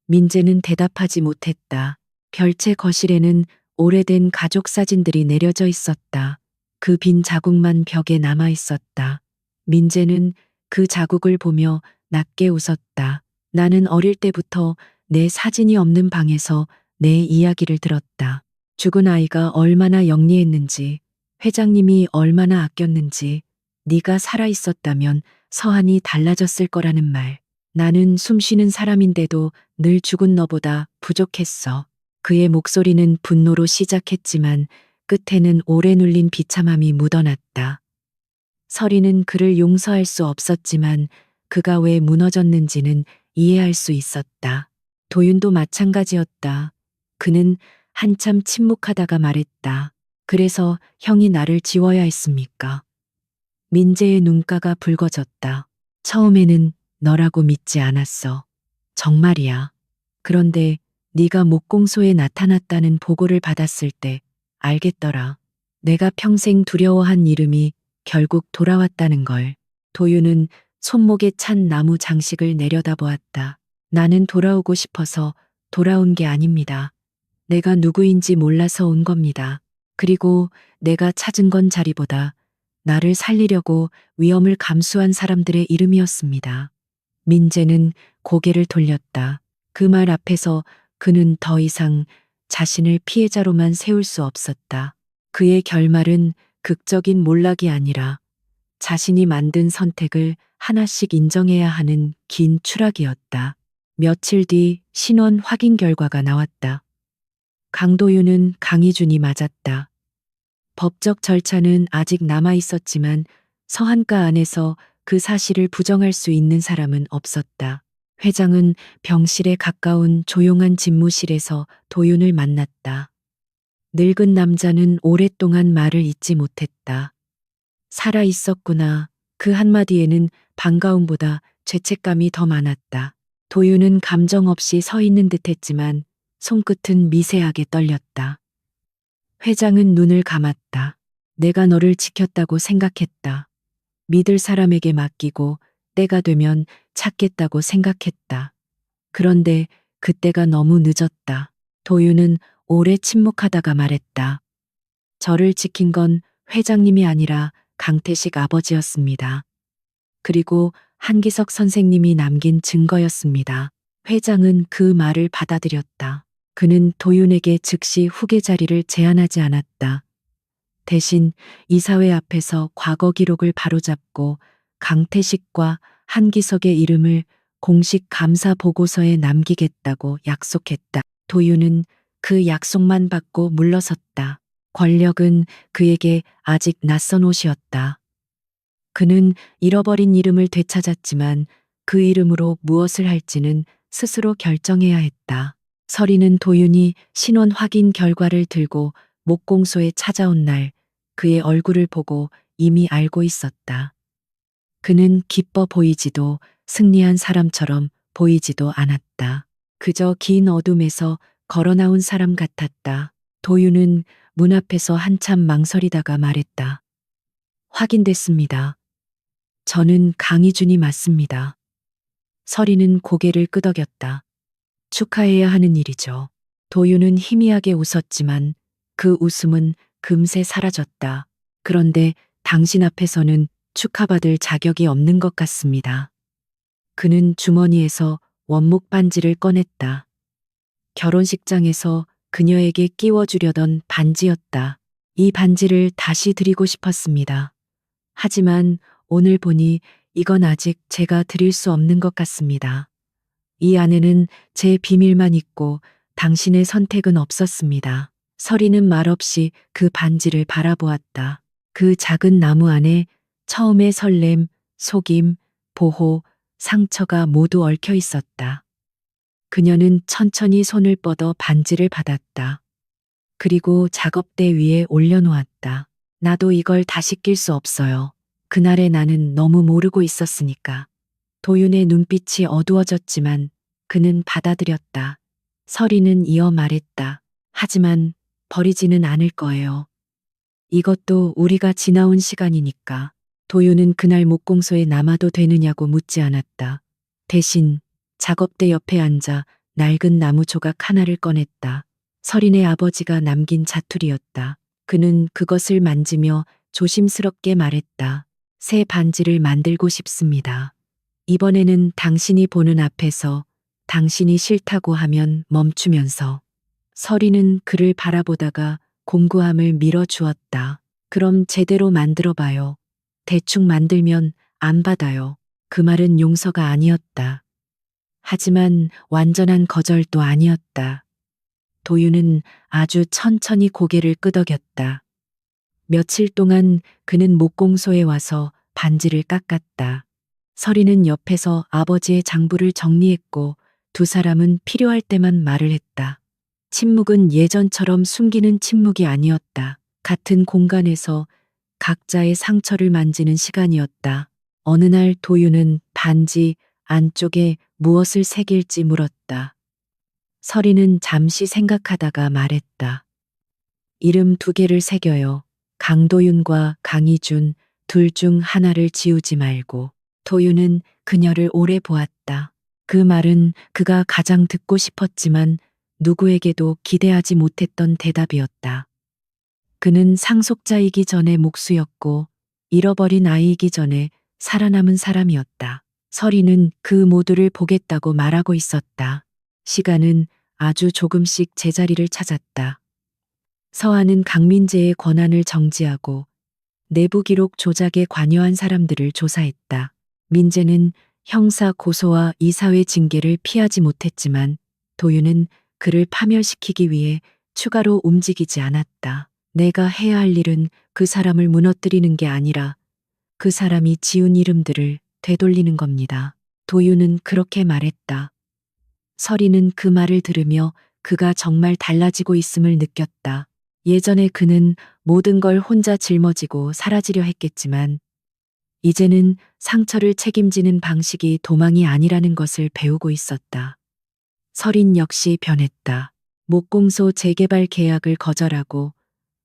민재는 대답하지 못했다. 별채 거실에는 오래된 가족 사진들이 내려져 있었다. 그 빈 자국만 벽에 남아 있었다. 민재는 그 자국을 보며 낮게 웃었다. 나는 어릴 때부터 내 사진이 없는 방에서 내 이야기를 들었다. 죽은 아이가 얼마나 영리했는지, 회장님이 얼마나 아꼈는지, 네가 살아있었다면 서한이 달라졌을 거라는 말. 나는 숨쉬는 사람인데도 늘 죽은 너보다 부족했어. 그의 목소리는 분노로 시작했지만 끝에는 오래 눌린 비참함이 묻어났다. 설이는 그를 용서할 수 없었지만 그가 왜 무너졌는지는 이해할 수 있었다. 도윤도 마찬가지였다. 그는 한참 침묵하다가 말했다. 그래서 형이 나를 지워야 했습니까? 민재의 눈가가 붉어졌다. 처음에는 너라고 믿지 않았어. 정말이야. 그런데 네가 목공소에 나타났다는 보고를 받았을 때 알겠더라. 내가 평생 두려워한 이름이 결국 돌아왔다는 걸. 도윤은 손목에 찬 나무 장식을 내려다보았다. 나는 돌아오고 싶어서 돌아온 게 아닙니다. 내가 누구인지 몰라서 온 겁니다. 그리고 내가 찾은 건 자리보다 나를 살리려고 위험을 감수한 사람들의 이름이었습니다. 민재는 고개를 돌렸다. 그 말 앞에서 그는 더 이상 자신을 피해자로만 세울 수 없었다. 그의 결말은 극적인 몰락이 아니라 자신이 만든 선택을 하나씩 인정해야 하는 긴 추락이었다. 며칠 뒤 신원 확인 결과가 나왔다. 강도윤은 강희준이 맞았다. 법적 절차는 아직 남아 있었지만 서한가 안에서 그 사실을 부정할 수 있는 사람은 없었다. 회장은 병실에 가까운 조용한 집무실에서 도윤을 만났다. 늙은 남자는 오랫동안 말을 잇지 못했다. 살아 있었구나. 그 한마디에는 반가움보다 죄책감이 더 많았다. 도윤은 감정 없이 서 있는 듯 했지만 손끝은 미세하게 떨렸다. 회장은 눈을 감았다. 내가 너를 지켰다고 생각했다. 믿을 사람에게 맡기고 때가 되면 찾겠다고 생각했다. 그런데 그때가 너무 늦었다. 도윤은 오래 침묵하다가 말했다. 저를 지킨 건 회장님이 아니라 강태식 아버지였습니다. 그리고 한기석 선생님이 남긴 증거였습니다. 회장은 그 말을 받아들였다. 그는 도윤에게 즉시 후계 자리를 제안하지 않았다. 대신 이사회 앞에서 과거 기록을 바로잡고 강태식과 한기석의 이름을 공식 감사 보고서에 남기겠다고 약속했다. 도윤은 그 약속만 받고 물러섰다. 권력은 그에게 아직 낯선 옷이었다. 그는 잃어버린 이름을 되찾았지만 그 이름으로 무엇을 할지는 스스로 결정해야 했다. 서리는 도윤이 신원 확인 결과를 들고 목공소에 찾아온 날 그의 얼굴을 보고 이미 알고 있었다. 그는 기뻐 보이지도 승리한 사람처럼 보이지도 않았다. 그저 긴 어둠에서 걸어 나온 사람 같았다. 도윤은 문 앞에서 한참 망설이다가 말했다. 확인됐습니다. 저는 강희준이 맞습니다. 서리는 고개를 끄덕였다. 축하해야 하는 일이죠. 도윤은 희미하게 웃었지만 그 웃음은 금세 사라졌다. 그런데 당신 앞에서는 축하받을 자격이 없는 것 같습니다. 그는 주머니에서 원목 반지를 꺼냈다. 결혼식장에서 그녀에게 끼워주려던 반지였다. 이 반지를 다시 드리고 싶었습니다. 하지만 오늘 보니 이건 아직 제가 드릴 수 없는 것 같습니다. 이 안에는 제 비밀만 있고 당신의 선택은 없었습니다. 서리는 말없이 그 반지를 바라보았다. 그 작은 나무 안에 처음의 설렘, 속임, 보호, 상처가 모두 얽혀 있었다. 그녀는 천천히 손을 뻗어 반지를 받았다. 그리고 작업대 위에 올려놓았다. 나도 이걸 다시 낄 수 없어요. 그날의 나는 너무 모르고 있었으니까. 도윤의 눈빛이 어두워졌지만 그는 받아들였다. 서리는 이어 말했다. 하지만 버리지는 않을 거예요. 이것도 우리가 지나온 시간이니까. 도윤은 그날 목공소에 남아도 되느냐고 묻지 않았다. 대신 작업대 옆에 앉아 낡은 나무 조각 하나를 꺼냈다. 서린의 아버지가 남긴 자투리였다. 그는 그것을 만지며 조심스럽게 말했다. 새 반지를 만들고 싶습니다. 이번에는 당신이 보는 앞에서 당신이 싫다고 하면 멈추면서. 서리는 그를 바라보다가 공구함을 밀어주었다. 그럼 제대로 만들어봐요. 대충 만들면 안 받아요. 그 말은 용서가 아니었다. 하지만 완전한 거절도 아니었다. 도윤은 아주 천천히 고개를 끄덕였다. 며칠 동안 그는 목공소에 와서 반지를 깎았다. 서리는 옆에서 아버지의 장부를 정리했고 두 사람은 필요할 때만 말을 했다. 침묵은 예전처럼 숨기는 침묵이 아니었다. 같은 공간에서 각자의 상처를 만지는 시간이었다. 어느 날 도윤은 반지 안쪽에 무엇을 새길지 물었다. 서리는 잠시 생각하다가 말했다. 이름 2개를 새겨요. 강도윤과 강희준 둘 중 하나를 지우지 말고. 도윤은 그녀를 오래 보았다. 그 말은 그가 가장 듣고 싶었지만 누구에게도 기대하지 못했던 대답이었다. 그는 상속자이기 전에 목수였고 잃어버린 아이이기 전에 살아남은 사람이었다. 서리는 그 모두를 보겠다고 말하고 있었다. 시간은 아주 조금씩 제자리를 찾았다. 서한은 강민재의 권한을 정지하고 내부 기록 조작에 관여한 사람들을 조사했다. 민재는 형사 고소와 이사회 징계를 피하지 못했지만 도윤은 그를 파멸시키기 위해 추가로 움직이지 않았다. 내가 해야 할 일은 그 사람을 무너뜨리는 게 아니라 그 사람이 지은 이름들을 되돌리는 겁니다. 도윤은 그렇게 말했다. 서리는 그 말을 들으며 그가 정말 달라지고 있음을 느꼈다. 예전에 그는 모든 걸 혼자 짊어지고 사라지려 했겠지만 이제는 상처를 책임지는 방식이 도망이 아니라는 것을 배우고 있었다. 서린 역시 변했다. 목공소 재개발 계약을 거절하고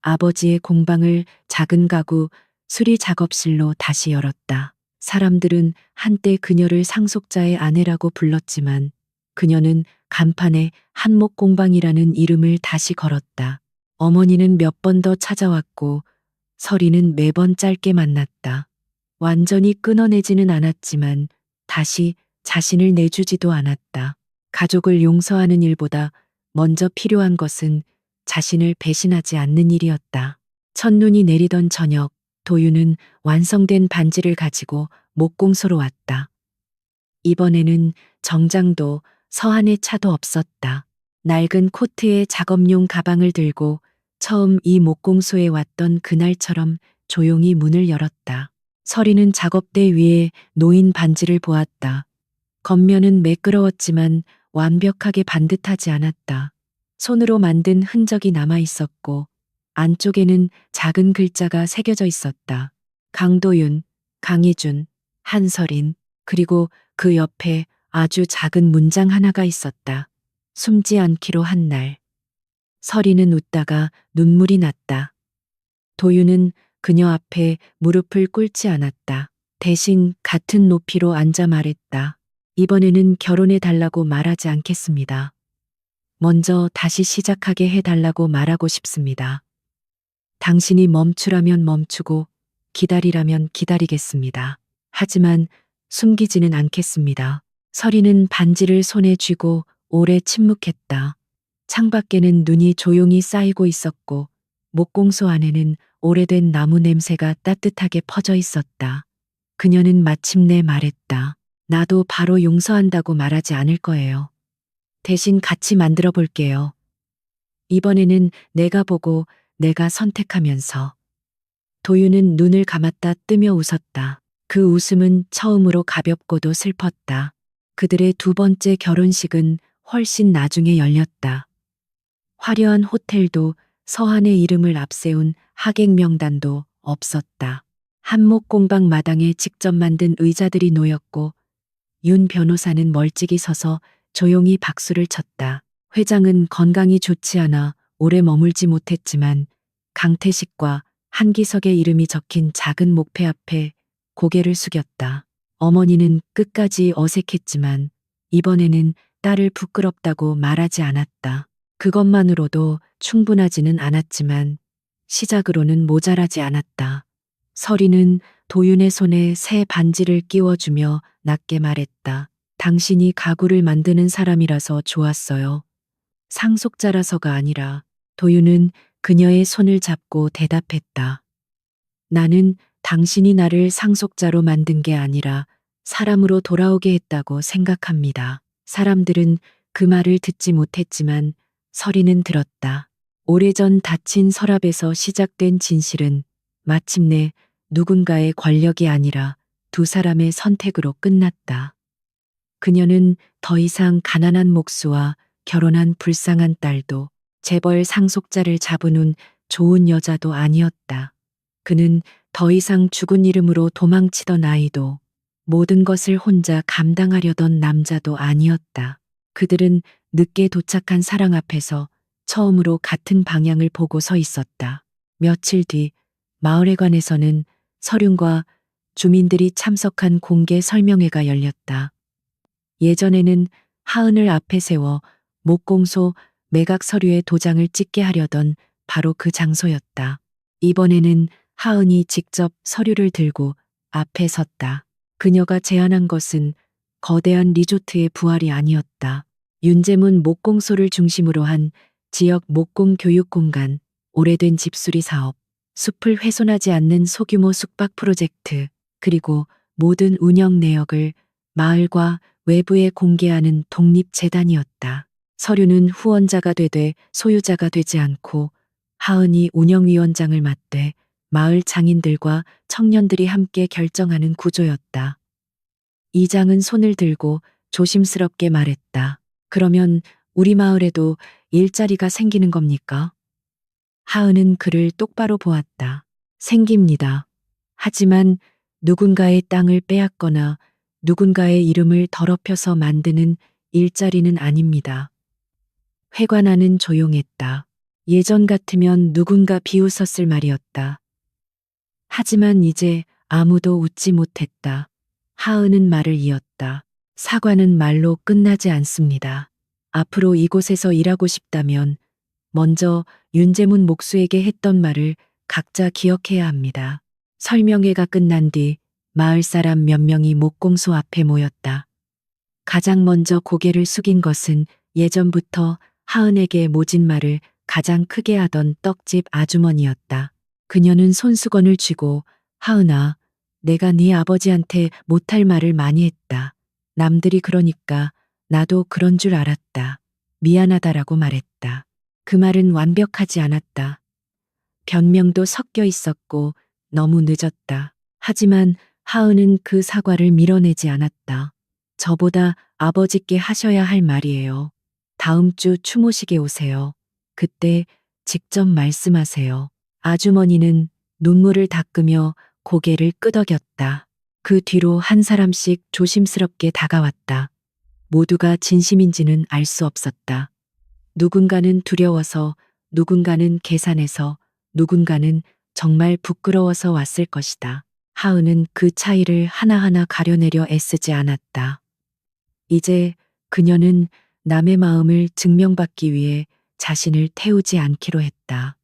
아버지의 공방을 작은 가구, 수리 작업실로 다시 열었다. 사람들은 한때 그녀를 상속자의 아내라고 불렀지만 그녀는 간판에 한목공방이라는 이름을 다시 걸었다. 어머니는 몇 번 더 찾아왔고 설이는 매번 짧게 만났다. 완전히 끊어내지는 않았지만 다시 자신을 내주지도 않았다. 가족을 용서하는 일보다 먼저 필요한 것은 자신을 배신하지 않는 일이었다. 첫눈이 내리던 저녁, 도유는 완성된 반지를 가지고 목공소로 왔다. 이번에는 정장도 서한의 차도 없었다. 낡은 코트에 작업용 가방을 들고 처음 이 목공소에 왔던 그날처럼 조용히 문을 열었다. 서리는 작업대 위에 놓인 반지를 보았다. 겉면은 매끄러웠지만 완벽하게 반듯하지 않았다. 손으로 만든 흔적이 남아 있었고 안쪽에는 작은 글자가 새겨져 있었다. 강도윤, 강희준, 한설인, 그리고 그 옆에 아주 작은 문장 하나가 있었다. 숨지 않기로 한 날. 설이는 웃다가 눈물이 났다. 도윤은 그녀 앞에 무릎을 꿇지 않았다. 대신 같은 높이로 앉아 말했다. 이번에는 결혼해 달라고 말하지 않겠습니다. 먼저 다시 시작하게 해달라고 말하고 싶습니다. 당신이 멈추라면 멈추고 기다리라면 기다리겠습니다. 하지만 숨기지는 않겠습니다. 설이는 반지를 손에 쥐고 오래 침묵했다. 창밖에는 눈이 조용히 쌓이고 있었고 목공소 안에는 오래된 나무 냄새가 따뜻하게 퍼져 있었다. 그녀는 마침내 말했다. 나도 바로 용서한다고 말하지 않을 거예요. 대신 같이 만들어 볼게요. 이번에는 내가 보고 내가 선택하면서. 도유는 눈을 감았다 뜨며 웃었다. 그 웃음은 처음으로 가볍고도 슬펐다. 그들의 두 번째 결혼식은 훨씬 나중에 열렸다. 화려한 호텔도 서한의 이름을 앞세운 하객 명단도 없었다. 한목공방 마당에 직접 만든 의자들이 놓였고 윤 변호사는 멀찍이 서서 조용히 박수를 쳤다. 회장은 건강이 좋지 않아 오래 머물지 못했지만 강태식과 한기석의 이름이 적힌 작은 목패 앞에 고개를 숙였다. 어머니는 끝까지 어색했지만 이번에는 딸을 부끄럽다고 말하지 않았다. 그것만으로도 충분하지는 않았지만 시작으로는 모자라지 않았다. 설이는 도윤의 손에 새 반지를 끼워주며 낮게 말했다. 당신이 가구를 만드는 사람이라서 좋았어요. 상속자라서가 아니라. 도윤은 그녀의 손을 잡고 대답했다. 나는 당신이 나를 상속자로 만든 게 아니라 사람으로 돌아오게 했다고 생각합니다. 사람들은 그 말을 듣지 못했지만 설이는 들었다. 오래전 닫힌 서랍에서 시작된 진실은 마침내 누군가의 권력이 아니라 두 사람의 선택으로 끝났다. 그녀는 더 이상 가난한 목수와 결혼한 불쌍한 딸도 재벌 상속자를 잡아놓은 좋은 여자도 아니었다. 그는 더 이상 죽은 이름으로 도망치던 아이도 모든 것을 혼자 감당하려던 남자도 아니었다. 그들은 늦게 도착한 사랑 앞에서 처음으로 같은 방향을 보고 서 있었다. 며칠 뒤 마을회관에서는 서륜과 주민들이 참석한 공개 설명회가 열렸다. 예전에는 하은을 앞에 세워 목공소 매각 서류에 도장을 찍게 하려던 바로 그 장소였다. 이번에는 하은이 직접 서류를 들고 앞에 섰다. 그녀가 제안한 것은 거대한 리조트의 부활이 아니었다. 윤재문 목공소를 중심으로 한 지역 목공 교육 공간, 오래된 집수리 사업, 숲을 훼손하지 않는 소규모 숙박 프로젝트, 그리고 모든 운영 내역을 마을과 외부에 공개하는 독립재단이었다. 서류는 후원자가 되되 소유자가 되지 않고 하은이 운영위원장을 맡되 마을 장인들과 청년들이 함께 결정하는 구조였다. 이장은 손을 들고 조심스럽게 말했다. 그러면 우리 마을에도 일자리가 생기는 겁니까? 하은은 그를 똑바로 보았다. 생깁니다. 하지만 누군가의 땅을 빼앗거나 누군가의 이름을 더럽혀서 만드는 일자리는 아닙니다. 회관 안은 조용했다. 예전 같으면 누군가 비웃었을 말이었다. 하지만 이제 아무도 웃지 못했다. 하은은 말을 이었다. 사과는 말로 끝나지 않습니다. 앞으로 이곳에서 일하고 싶다면 먼저 윤재문 목수에게 했던 말을 각자 기억해야 합니다. 설명회가 끝난 뒤 마을 사람 몇 명이 목공소 앞에 모였다. 가장 먼저 고개를 숙인 것은 예전부터 하은에게 모진 말을 가장 크게 하던 떡집 아주머니였다. 그녀는 손수건을 쥐고 하은아, 내가 네 아버지한테 못할 말을 많이 했다. 남들이 그러니까 나도 그런 줄 알았다. 미안하다라고 말했다. 그 말은 완벽하지 않았다. 변명도 섞여 있었고 너무 늦었다. 하지만 하은은 그 사과를 밀어내지 않았다. 저보다 아버지께 하셔야 할 말이에요. 다음 주 추모식에 오세요. 그때 직접 말씀하세요. 아주머니는 눈물을 닦으며 고개를 끄덕였다. 그 뒤로 한 사람씩 조심스럽게 다가왔다. 모두가 진심인지는 알 수 없었다. 누군가는 두려워서, 누군가는 계산해서, 누군가는 정말 부끄러워서 왔을 것이다. 하은은 그 차이를 하나하나 가려내려 애쓰지 않았다. 이제 그녀는 남의 마음을 증명받기 위해 자신을 태우지 않기로 했다.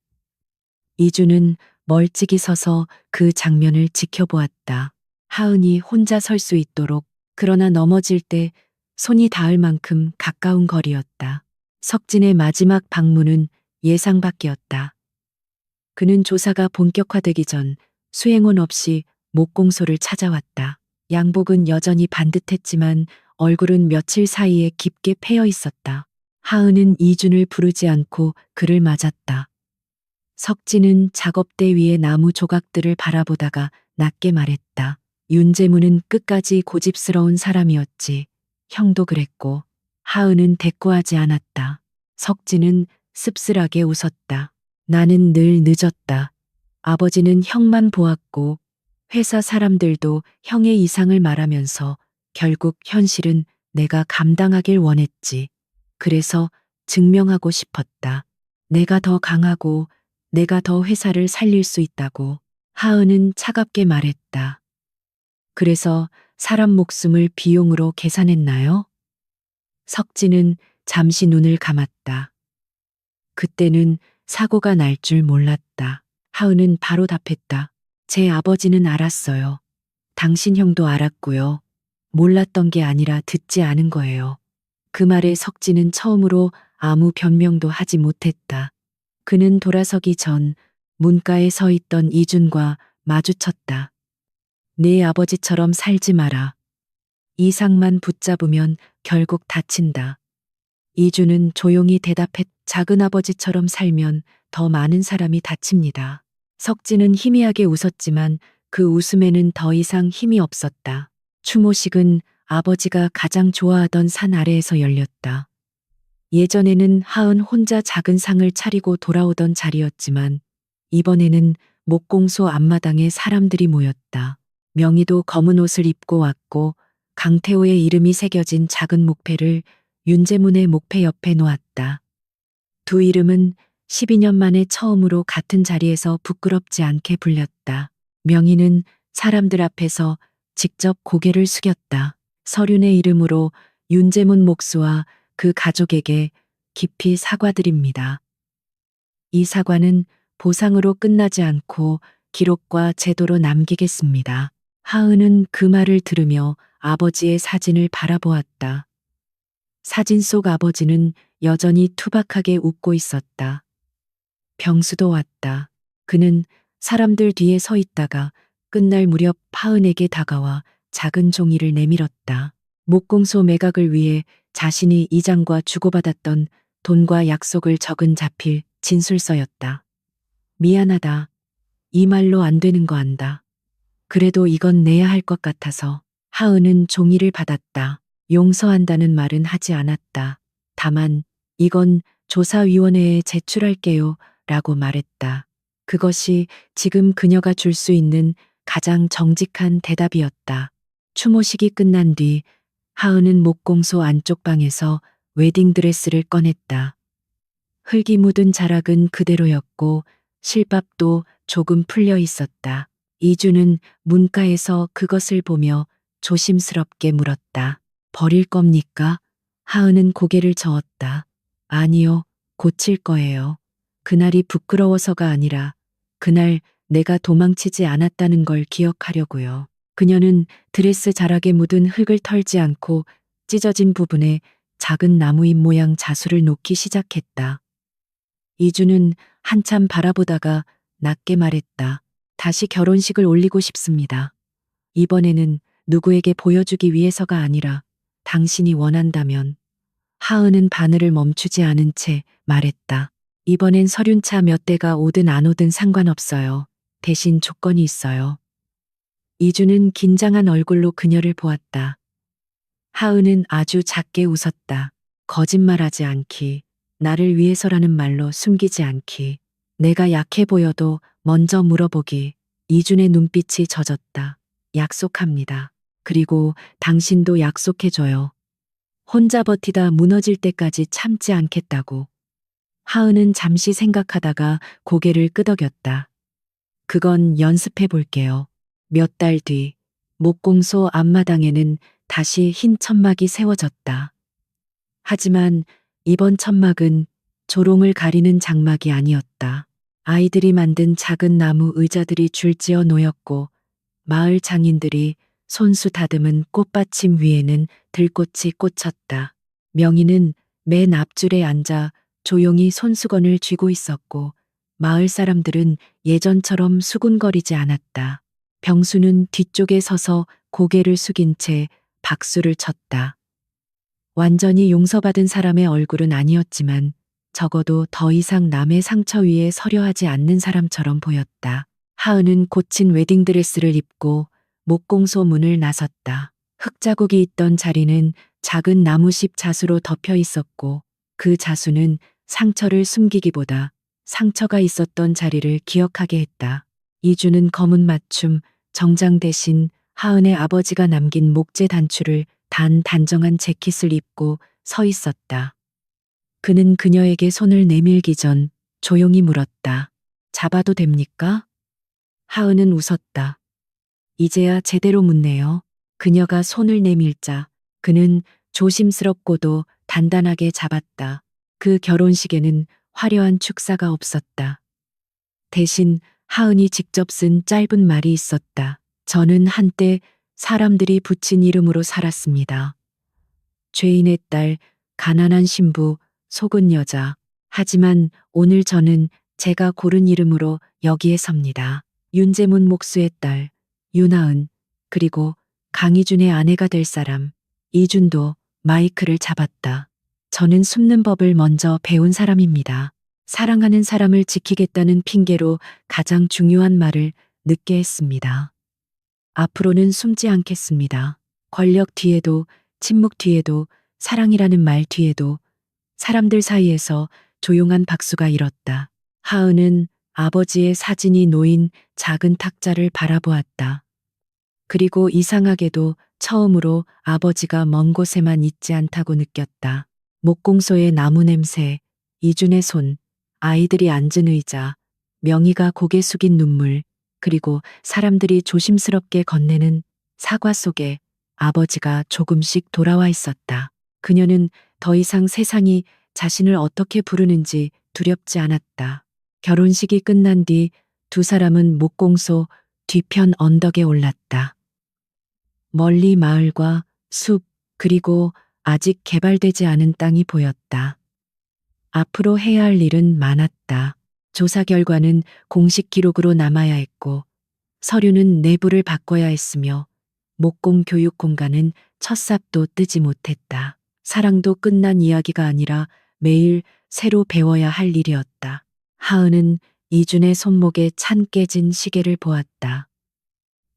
이주는 멀찍이 서서 그 장면을 지켜보았다. 하은이 혼자 설 수 있도록, 그러나 넘어질 때 손이 닿을 만큼 가까운 거리였다. 석진의 마지막 방문은 예상 밖이었다. 그는 조사가 본격화되기 전 수행원 없이 목공소를 찾아왔다. 양복은 여전히 반듯했지만 얼굴은 며칠 사이에 깊게 패여 있었다. 하은은 이준을 부르지 않고 그를 맞았다. 석진은 작업대 위의 나무 조각들을 바라보다가 낮게 말했다. 윤재문은 끝까지 고집스러운 사람이었지. 형도 그랬고. 하은은 대꾸하지 않았다. 석진은 씁쓸하게 웃었다. 나는 늘 늦었다. 아버지는 형만 보았고 회사 사람들도 형의 이상을 말하면서 결국 현실은 내가 감당하길 원했지. 그래서 증명하고 싶었다. 내가 더 강하고 내가 더 회사를 살릴 수 있다고. 하은은 차갑게 말했다. 그래서 사람 목숨을 비용으로 계산했나요? 석진은 잠시 눈을 감았다. 그때는 사고가 날 줄 몰랐다. 하은은 바로 답했다. 제 아버지는 알았어요. 당신 형도 알았고요. 몰랐던 게 아니라 듣지 않은 거예요. 그 말에 석진은 처음으로 아무 변명도 하지 못했다. 그는 돌아서기 전 문가에 서 있던 이준과 마주쳤다. 네 아버지처럼 살지 마라. 이상만 붙잡으면 결국 다친다. 이준은 조용히 대답했. 작은 아버지처럼 살면 더 많은 사람이 다칩니다. 석진은 희미하게 웃었지만 그 웃음에는 더 이상 힘이 없었다. 추모식은 아버지가 가장 좋아하던 산 아래에서 열렸다. 예전에는 하은 혼자 작은 상을 차리고 돌아오던 자리였지만 이번에는 목공소 앞마당에 사람들이 모였다. 명희도 검은 옷을 입고 왔고 강태호의 이름이 새겨진 작은 목패를 윤재문의 목패 옆에 놓았다. 두 이름은 12년 만에 처음으로 같은 자리에서 부끄럽지 않게 불렸다. 명희는 사람들 앞에서 직접 고개를 숙였다. 서륜의 이름으로 윤재문 목수와 그 가족에게 깊이 사과드립니다. 이 사과는 보상으로 끝나지 않고 기록과 제도로 남기겠습니다. 하은은 그 말을 들으며 아버지의 사진을 바라보았다. 사진 속 아버지는 여전히 투박하게 웃고 있었다. 병수도 왔다. 그는 사람들 뒤에 서 있다가 끝날 무렵 하은에게 다가와 작은 종이를 내밀었다. 목공소 매각을 위해 자신이 이장과 주고받았던 돈과 약속을 적은 자필 진술서였다. 미안하다. 이 말로 안 되는 거 안다. 그래도 이건 내야 할 것 같아서. 하은은 종이를 받았다. 용서한다는 말은 하지 않았다. 다만 이건 조사위원회에 제출할게요 라고 말했다. 그것이 지금 그녀가 줄 수 있는 가장 정직한 대답이었다. 추모식이 끝난 뒤 하은은 목공소 안쪽 방에서 웨딩드레스를 꺼냈다. 흙이 묻은 자락은 그대로였고 실밥도 조금 풀려 있었다. 이주는 문가에서 그것을 보며 조심스럽게 물었다. 버릴 겁니까? 하은은 고개를 저었다. 아니요, 고칠 거예요. 그날이 부끄러워서가 아니라 그날 내가 도망치지 않았다는 걸 기억하려고요. 그녀는 드레스 자락에 묻은 흙을 털지 않고 찢어진 부분에 작은 나무잎 모양 자수를 놓기 시작했다. 이주는 한참 바라보다가 낮게 말했다. 다시 결혼식을 올리고 싶습니다. 이번에는 누구에게 보여주기 위해서가 아니라 당신이 원한다면. 하은은 바늘을 멈추지 않은 채 말했다. 이번엔 서륜차 몇 대가 오든 안 오든 상관없어요. 대신 조건이 있어요. 이주는 긴장한 얼굴로 그녀를 보았다. 하은은 아주 작게 웃었다. 거짓말하지 않기. 나를 위해서라는 말로 숨기지 않기. 내가 약해 보여도 먼저 물어보기. 이준의 눈빛이 젖었다. 약속합니다. 그리고 당신도 약속해줘요. 혼자 버티다 무너질 때까지 참지 않겠다고. 하은은 잠시 생각하다가 고개를 끄덕였다. 그건 연습해 볼게요. 몇 달 뒤, 목공소 앞마당에는 다시 흰 천막이 세워졌다. 하지만 이번 천막은 조롱을 가리는 장막이 아니었다. 아이들이 만든 작은 나무 의자들이 줄지어 놓였고 마을 장인들이 손수 다듬은 꽃받침 위에는 들꽃이 꽂혔다. 명희는 맨 앞줄에 앉아 조용히 손수건을 쥐고 있었고 마을 사람들은 예전처럼 수군거리지 않았다. 병수는 뒤쪽에 서서 고개를 숙인 채 박수를 쳤다. 완전히 용서받은 사람의 얼굴은 아니었지만 적어도 더 이상 남의 상처 위에 서려 하지 않는 사람처럼 보였다. 하은은 고친 웨딩드레스를 입고 목공소 문을 나섰다. 흙자국이 있던 자리는 작은 나무십 자수로 덮여 있었고 그 자수는 상처를 숨기기보다 상처가 있었던 자리를 기억하게 했다. 이주는 검은 맞춤, 정장 대신 하은의 아버지가 남긴 목재 단추를 단 단정한 재킷을 입고 서 있었다. 그는 그녀에게 손을 내밀기 전 조용히 물었다. 잡아도 됩니까? 하은은 웃었다. 이제야 제대로 묻네요. 그녀가 손을 내밀자 그는 조심스럽고도 단단하게 잡았다. 그 결혼식에는 화려한 축사가 없었다. 대신 하은이 직접 쓴 짧은 말이 있었다. 저는 한때 사람들이 붙인 이름으로 살았습니다. 죄인의 딸, 가난한 신부, 속은 여자. 하지만 오늘 저는 제가 고른 이름으로 여기에 섭니다. 윤재문 목수의 딸, 윤하은, 그리고 강희준의 아내가 될 사람, 이준도 마이크를 잡았다. 저는 숨는 법을 먼저 배운 사람입니다. 사랑하는 사람을 지키겠다는 핑계로 가장 중요한 말을 늦게 했습니다. 앞으로는 숨지 않겠습니다. 권력 뒤에도, 침묵 뒤에도, 사랑이라는 말 뒤에도 사람들 사이에서 조용한 박수가 일었다. 하은은 아버지의 사진이 놓인 작은 탁자를 바라보았다. 그리고 이상하게도 처음으로 아버지가 먼 곳에만 있지 않다고 느꼈다. 목공소의 나무 냄새, 이준의 손, 아이들이 앉은 의자, 명희가 고개 숙인 눈물, 그리고 사람들이 조심스럽게 건네는 사과 속에 아버지가 조금씩 돌아와 있었다. 그녀는 더 이상 세상이 자신을 어떻게 부르는지 두렵지 않았다. 결혼식이 끝난 뒤 두 사람은 목공소 뒤편 언덕에 올랐다. 멀리 마을과 숲, 그리고 아직 개발되지 않은 땅이 보였다. 앞으로 해야 할 일은 많았다. 조사 결과는 공식 기록으로 남아야 했고, 서류는 내부를 바꿔야 했으며, 목공 교육 공간은 첫 삽도 뜨지 못했다. 사랑도 끝난 이야기가 아니라 매일 새로 배워야 할 일이었다. 하은은 이준의 손목에 찬 깨진 시계를 보았다.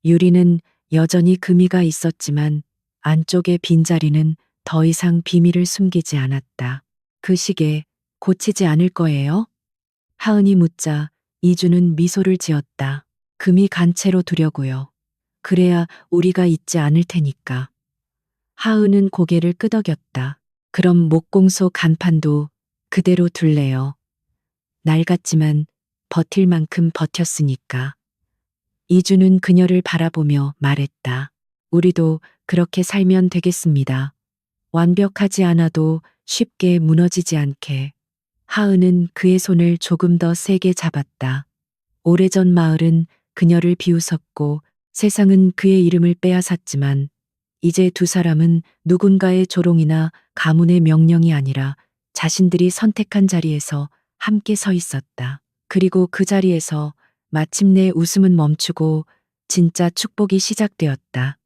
유리는 여전히 금이가 있었지만 안쪽의 빈자리는 더 이상 비밀을 숨기지 않았다. 그 시계 고치지 않을 거예요? 하은이 묻자 이준은 미소를 지었다. 금이 간 채로 두려고요. 그래야 우리가 잊지 않을 테니까. 하은은 고개를 끄덕였다. 그럼 목공소 간판도 그대로 둘래요. 낡았지만 버틸 만큼 버텼으니까. 이주는 그녀를 바라보며 말했다. 우리도 그렇게 살면 되겠습니다. 완벽하지 않아도 쉽게 무너지지 않게. 하은은 그의 손을 조금 더 세게 잡았다. 오래전 마을은 그녀를 비웃었고 세상은 그의 이름을 빼앗았지만 이제 두 사람은 누군가의 조롱이나 가문의 명령이 아니라 자신들이 선택한 자리에서 함께 서 있었다. 그리고 그 자리에서 마침내 웃음은 멈추고 진짜 축복이 시작되었다.